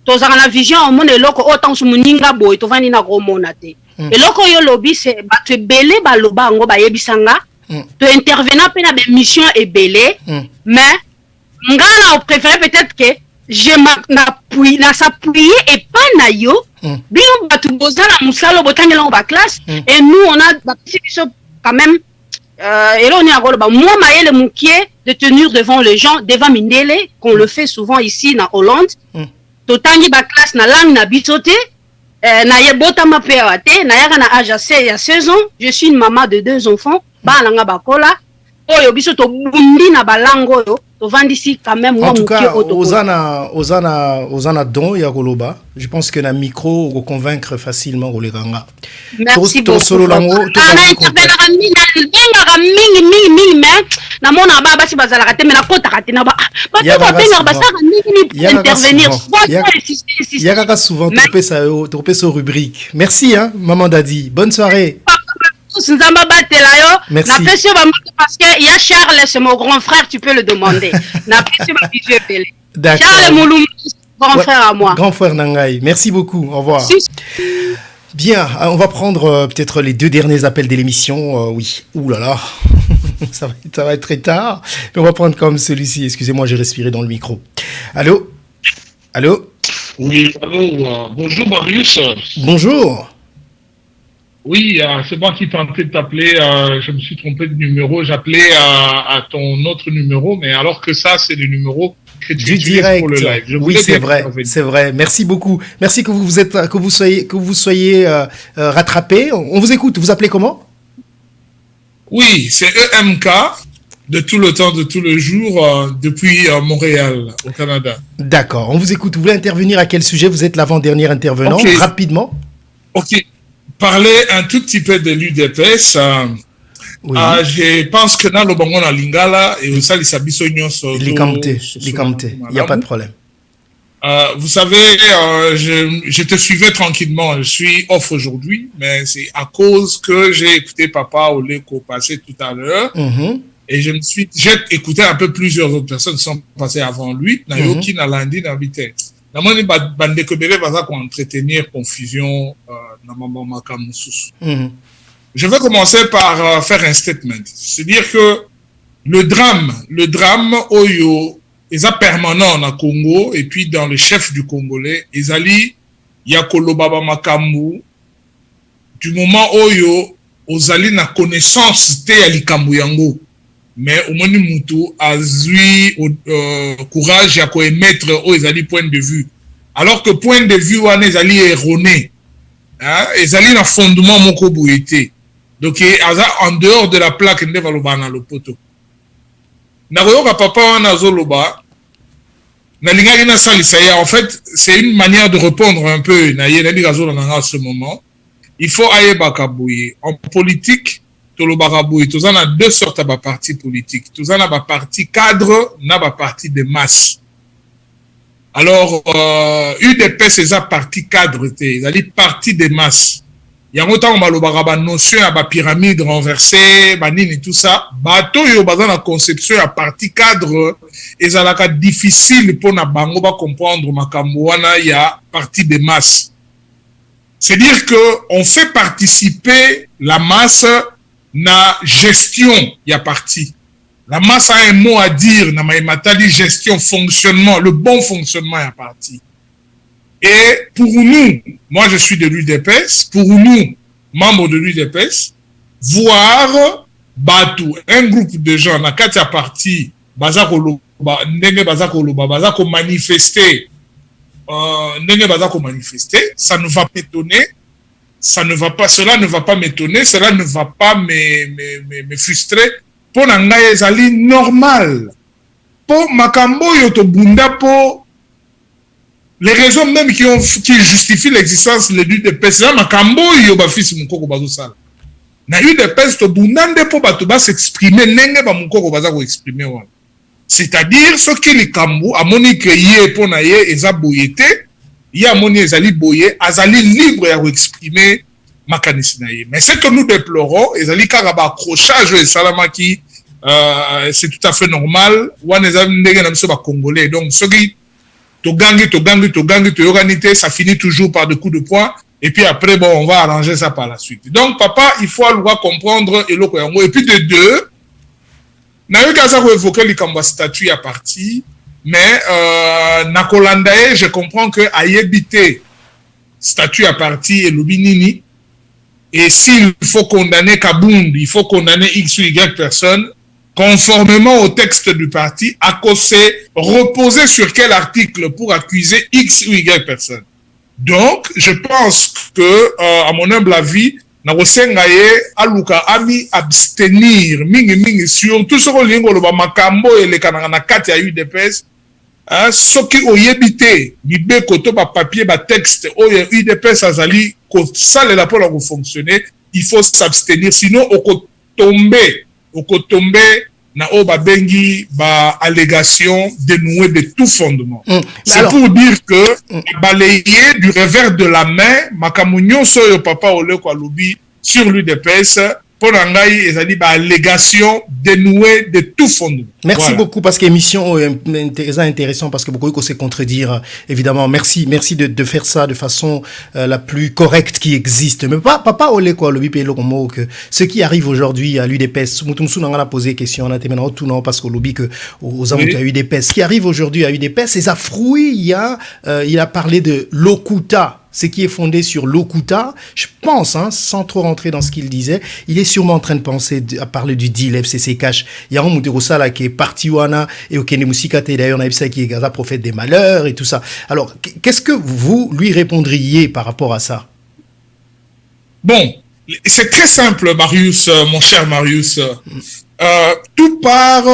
tozara la vision au monde eloko autant su muninga boy to vani na romona te eloko yo lobby c'est bato belé baloba ngo bayebisanga to intervenant pe na be mission ebele mais ngala on préfère peut-être que je m'appuie na s'appuyer et pas na yo bien bato bozala musalo botangela en bas classe et nous on a quand même et là on est à Goloba moi maël moukié de tenir devant les gens devant Mindele qu'on le fait souvent ici na Hollande totangi ba classe na langue na bisoté na yebota ma péate na yaka na âge à 16 ans je suis une maman de 2 enfants ba nga bakola oyo biso to bundi na balango yo to vandisi quand même moi en tout cas ozana don ya Goloba je pense que na micro go convaincre facilement Goleganga merci beaucoup solo lango to mingi mais na mona baba si bazala raté mais na kota raté na ba to benga basaka mingi intervenir yaka souvent to pesa rubrique merci hein maman Dadi bonne soirée. Nzamba batela yo na pesi ba parce que il y a Charles c'est mon grand frère tu peux le demander na pesi ba bisou pelé Charles Moulum grand frère à moi grand frère Nangai merci beaucoup au revoir bien on va prendre peut-être les 2 derniers appels de l'émission oui ouh là là ça va être très tard mais on va prendre comme celui-ci excusez-moi j'ai respiré dans le micro allô oui allô bonjour Marius bonjour. Oui, c'est moi qui tentais de t'appeler, je me suis trompé de numéro, j'appelais à ton autre numéro, mais alors que ça, c'est le numéro que tu utilises pour le live. Oui, c'est vrai. Merci beaucoup. Merci que vous soyez rattrapé. On vous écoute. Vous appelez comment? Oui, c'est EMK, de tout le temps, de tout le jour, depuis Montréal, au Canada. D'accord, on vous écoute. Vous voulez intervenir à quel sujet? Vous êtes l'avant-dernier intervenant, rapidement. Ok. Parler un tout petit peu de l'UDPS. Oui. Je pense que dans le Bango na Lingala et aussi les Sabiso Nyonso. Likamte, il n'y a pas de problème. Vous savez, je te suivais tranquillement. Je suis off aujourd'hui, mais c'est à cause que j'ai écouté Papa Oleko passer tout à l'heure. Et j'ai écouté un peu plusieurs autres personnes qui sont passées avant lui. Nayoki na Landi na vitesse. Entretenir confusion je vais commencer par faire un statement. C'est-à-dire que le drame oyo est permanent na Congo et puis dans le chef du Congolais ezali yakolo baba makambu du moment oyo ozali na connaissance te ya likambu yango mais omoni mutu azui courage ya ko émettre o ezali point de vue alors que point de vue wana ezali erroné hein ezali na fondement moko boyete donc aza en dehors de la plaque ndeva loba na lopoto na koyoka papa wana zoloba na lingaki na salisa ya en fait c'est une manière de répondre un peu na yena bigazo na ce moment il faut ayeba kabuye en politique tolobakabuye tozana deux sortes de partis politiques tozana ba parti cadre na ba parti de masse. Alors UDPS c'est un parti cadre c'est ali parti de masse. Yango ta malobaka ba notion ya ba pyramide renversée ba nini tout ça bato yo bazana conception ya parti cadre ezalaka difficile pour na bango ba comprendre makambo wana ya parti de masse. C'est dire que on fait participer la masse na gestion ya parti. La masse a un mot à dire na matali gestion fonctionnement le bon fonctionnement ya parti. Et pour nous, moi je suis de l'UDPS, pour nous membres de l'UDPS, voir Batou, un groupe de gens na kati ya parti bazako ndenge bazako bazako manifester ndenge bazako manifester, ça nous va pas étonner. cela ne va pas m'étonner, cela ne va pas me frustrer. Pour nanga ezali normal. Pour makambo yoto bunda pour les raisons même qui justifient l'existence de l'UDPS, là makambo yoba fils mukoko bazo sala. Na UDPS to bundande pour batuba s'exprimer nenge ba mukoko baza ko exprimer wana. C'est-à-dire ce qui les kambo amoni que yé pour na yé eza boyete, yé amoni ezali boye, azali libre ya ko exprimer makanisi na yé. Mais ce que nous déplorons, ezali kaka ba accrochage et salamaki c'est tout à fait normal. Wana ezali ndenge na biso ba congolais. Donc ce qui Togangi, ça finit toujours par des coups de poing. Et puis après, bon, on va arranger ça par la suite. Donc, papa, il faut comprendre. Et puis de deux, Nayokaza a évoqué les Kamba statut à partie. Mais, Nakolandae, je comprends que Ayebite, statut à partie et Lubinini. Et s'il faut condamner Kabound, il faut condamner X ou Y personne. Conformément au texte du parti, à cause reposer sur quel article pour accuser X ou Y personne. Donc, je pense que, à mon humble avis, Narosengaye, Aluka, Ami, abstenir, mingi, surtout sur le lingo, le Makambo et les Kananakati à UDPS, ce qui ont yébité, Nibe Koto, papier, texte, UDPS, Azali, ça, les rapports vont fonctionner, il faut s'abstenir, sinon, on peut tomber. Au Kotombe, na oba bengi ba allégation dénouée de tout fondement. C'est alors, pour dire que balayer du revers de la main, makamunyo soyo papa ole kwa lobi sur l'UDPS, pour nangai ezali ba allégation dénouée de tout fondement. Merci beaucoup parce que l'émission est intéressante parce que beaucoup de se contredire évidemment. Merci de faire ça de façon la plus correcte qui existe. Mais papa ole quoi le bipelo comme que ce qui arrive aujourd'hui à l'UDPS, mutumsu n'en a posé question on a terminé tout non parce que lobby que aux amours à UDPS, ce qui arrive aujourd'hui à UDPS, c'est ça fruit il a parlé de Lokuta. Ce qui est fondé sur Lokuta, je pense, sans trop rentrer dans ce qu'il disait, il est sûrement en train de penser à parler du deal FCC Cash. Il y a un Muterosa là qui est parti wana et au Kenya Musikate d'ailleurs on a vu ça qui est Gaza prophète des malheurs et tout ça. Alors qu'est-ce que vous lui répondriez par rapport à ça? Bon, c'est très simple, Marius, mon cher Marius. Tout part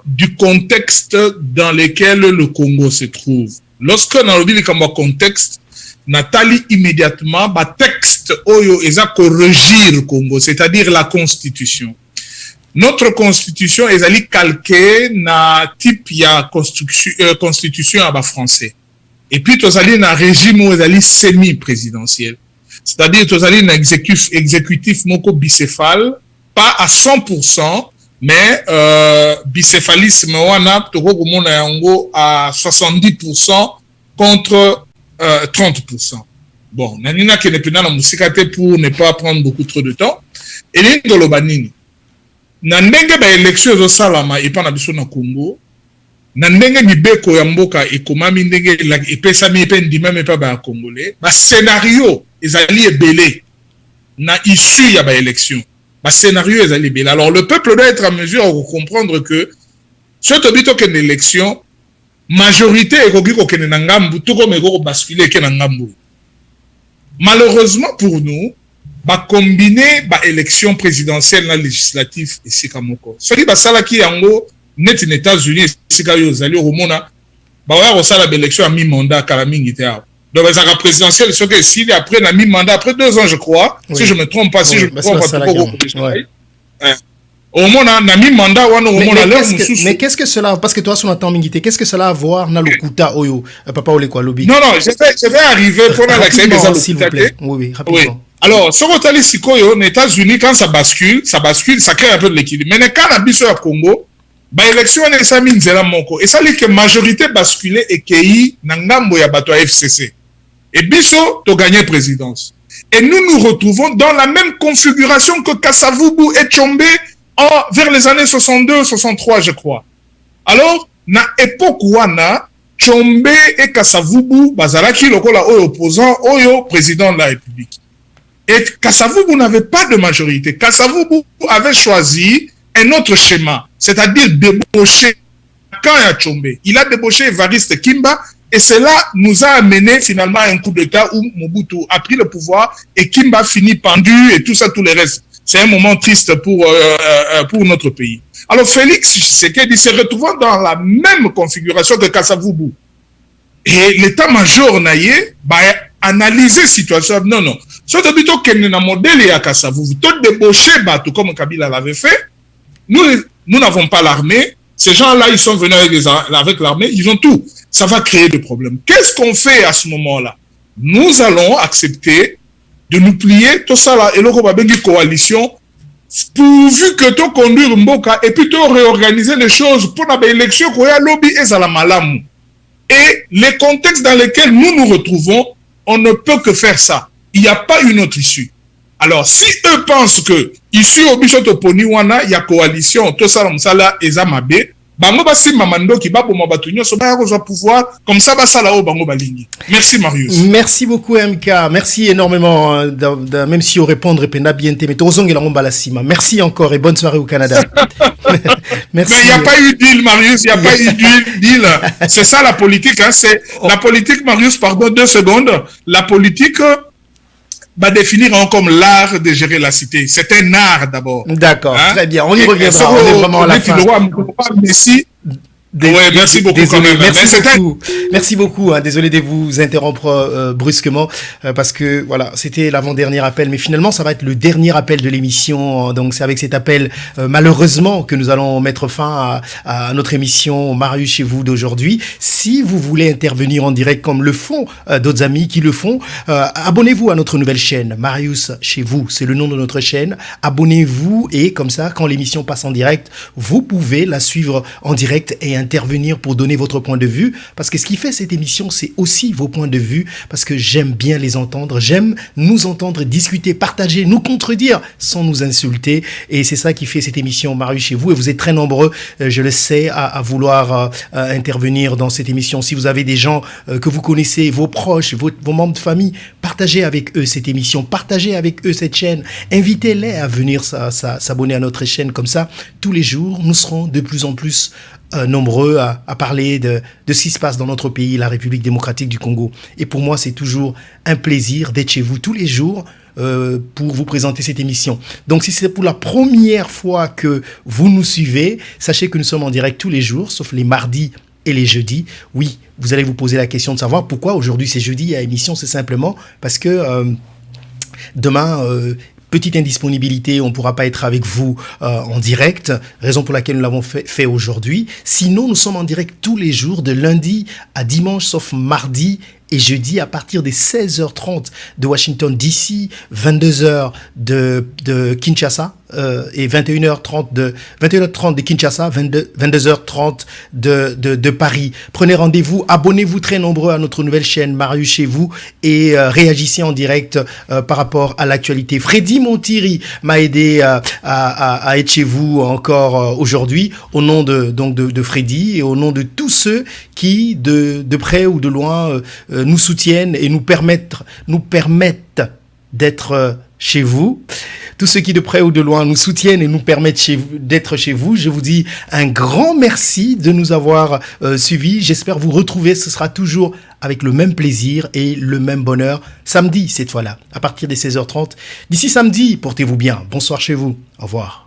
du contexte dans lequel le Congo se trouve. Lorsque dans le contexte, Nathalie immédiatement, texte oyo eza corrigir le Congo, c'est-à-dire la constitution. Notre constitution est calquée na type ya constitution à français. Et puis tozali na régime ezali semi-présidentiel. C'est-à-dire tozali na exécutif moko bicéphale, pas à 100%, mais bicéphalisme wana toko komona yango à 70% contre 30%. Bon, nanina ke nepena na musikate pour ne pas prendre beaucoup trop de temps. Et l'indolo banini. Na ndenge ba élection zo salama et pas na biso na Congo. Na ndenge mibeko ya mboka ekomami ndenge epesa mi epe ndima me pa ba congolais. Ba scénario ezali ebele na issue ya ba élection. Ma scénario est allé bien. Alors, le peuple doit être en mesure de comprendre que, si on dit qu'il y a une élection, majorité est qu'il y a une ngambu, tout comme il y a basculé qu'il y a une ngambu. Malheureusement pour nous, bah combiner bah élection présidentielle et législative ici comme encore. Ce qui est ça là qui est en gros net aux États-Unis, c'est quand ils allaient au Mona, bah ouais on ça l'élection à mi-mandat Kalaming était. Donc, la présidentielle, c'est que s'il est après, la mi-mandat, après 2 ans, je crois, si je ne me trompe pas, si je me trompe pas, au moins, on a mi-mandat, on a mais qu'est-ce que cela, parce que toi, sur l'attente mingité, qu'est-ce que cela a à voir dans le Kuta Oyo, papa Ole quoi, lobby? Non, je vais arriver pour l'accès des allocs. S'il vous plaît. Oui, rapidement. Alors, sur le Sikoyo, aux États-Unis, quand ça bascule, ça crée un peu de l'équilibre. Mais quand on a vu sur le Congo, bah élection on est ça minzela moko et ça dit que majorité basculée et qui nangambo ya bato FCC. Et Bisso, tu as gagné présidence. Et nous nous retrouvons dans la même configuration que Kasavubu et Tchombe vers les années 62-63, je crois. Alors, na époque wana, Tchombe et Kasavubu, bazalaki lokola oyo opposant, oyo président de la République. Et Kasavubu n'avait pas de majorité. Kasavubu avait choisi un autre schéma, c'est-à-dire débaucher quand il y a Tchombe. Il a débauché Evariste Kimba Et cela nous a amené finalement à un coup d'État où Mobutu a pris le pouvoir et Kimba finit pendu et tout ça, tout le reste. C'est un moment triste pour notre pays. Alors Félix Tshisekedi se retrouvant dans la même configuration que Kasavubu. Et l'état-major naïe, analyser la situation. Non. Ce début qu'il y a un modèle à Kasavubu, tout débauché, comme Kabila l'avait fait, nous n'avons pas l'armée. Ces gens-là, ils sont venus avec l'armée, ils ont tout. Ça va créer des problèmes. Qu'est-ce qu'on fait à ce moment-là? Nous allons accepter de nous plier, tout ça là, et là, on va une coalition, pourvu que tu conduire Mboka, et puis tu réorganiser les choses pour l'élection, qu'il y a lobby et ça la malam. Et les contextes dans lesquels nous nous retrouvons, on ne peut que faire ça. Il n'y a pas une autre issue. Alors, si eux pensent que, issue au Bichot Poniwana, il y a coalition, tout ça, et Zamabe, bango basi mamando ki babo mabatunyo so ba ko pouvoir comme ça ba sala o bango balingi. Merci Marius. Merci beaucoup MK, merci énormément même si au répondre pena bien mais tozongela ngomba la sima. Merci encore et bonne soirée au Canada. Merci. Mais il n'y a pas eu deal Marius, il n'y a pas eu deal. C'est ça la politique hein, c'est la politique Marius, pardon 2 secondes, la politique va définir comme l'art de gérer la cité. C'est un art d'abord. D'accord, hein? Très bien. On y reviendra. On est vraiment à la fin. Merci beaucoup. Désolé, merci beaucoup. Hein, désolé de vous interrompre brusquement parce que voilà, c'était l'avant-dernier appel, mais finalement ça va être le dernier appel de l'émission. Donc c'est avec cet appel malheureusement que nous allons mettre fin à notre émission Marius chez vous d'aujourd'hui. Si vous voulez intervenir en direct comme le font d'autres amis qui le font, abonnez-vous à notre nouvelle chaîne Marius chez vous. C'est le nom de notre chaîne. Abonnez-vous et comme ça, quand l'émission passe en direct, vous pouvez la suivre en direct et intervenir pour donner votre point de vue, parce que ce qui fait cette émission, c'est aussi vos points de vue, parce que j'aime bien les entendre, j'aime nous entendre discuter, partager, nous contredire sans nous insulter, et c'est ça qui fait cette émission Marius chez vous, et vous êtes très nombreux, je le sais, à vouloir intervenir dans cette émission. Si vous avez des gens que vous connaissez, vos proches, vos membres de famille, partagez avec eux cette émission, partagez avec eux cette chaîne, invitez-les à venir s'abonner à notre chaîne, comme ça, tous les jours, nous serons de plus en plus nombreux à parler de ce qui se passe dans notre pays, la République démocratique du Congo. Et pour moi, c'est toujours un plaisir d'être chez vous tous les jours pour vous présenter cette émission. Donc, si c'est pour la première fois que vous nous suivez, sachez que nous sommes en direct tous les jours, sauf les mardis et les jeudis. Oui, vous allez vous poser la question de savoir pourquoi aujourd'hui c'est jeudi à émission. C'est simplement parce que demain... petite indisponibilité, on ne pourra pas être avec vous en direct, raison pour laquelle nous l'avons fait aujourd'hui. Sinon, nous sommes en direct tous les jours, de lundi à dimanche, sauf mardi et jeudi à partir des 16h30 de Washington DC, 22h de Kinshasa et 21h30 de Kinshasa, 22h30 de Paris. Prenez rendez-vous, abonnez-vous très nombreux à notre nouvelle chaîne Marius chez vous et réagissez en direct par rapport à l'actualité. Freddy Montiri m'a aidé à être chez vous encore aujourd'hui au nom de Freddy et au nom de tous ceux qui de près ou de loin nous soutiennent et nous permettent d'être chez vous. Tous ceux qui de près ou de loin nous soutiennent et nous permettent d'être chez vous, je vous dis un grand merci de nous avoir suivis. J'espère vous retrouver, ce sera toujours avec le même plaisir et le même bonheur samedi cette fois-là, à partir des 16h30. D'ici samedi, portez-vous bien. Bonsoir chez vous. Au revoir.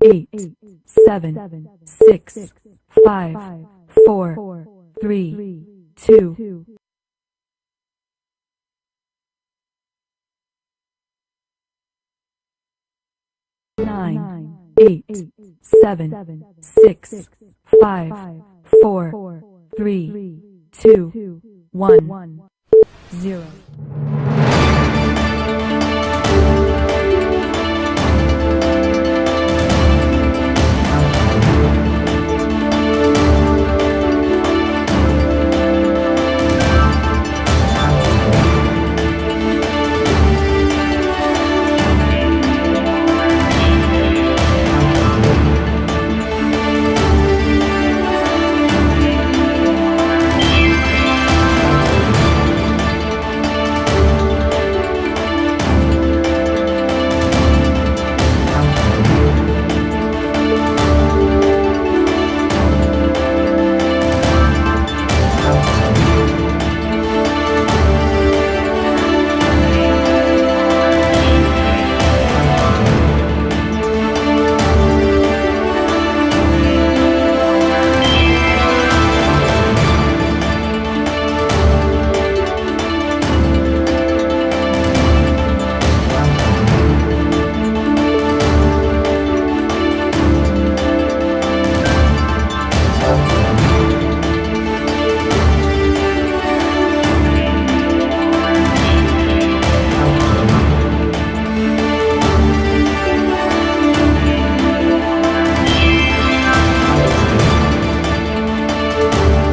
Eight, seven, six, 5, 4, 3, 2, 9, 8, 7, 6, 5, 4, 3, 2, 1, 0.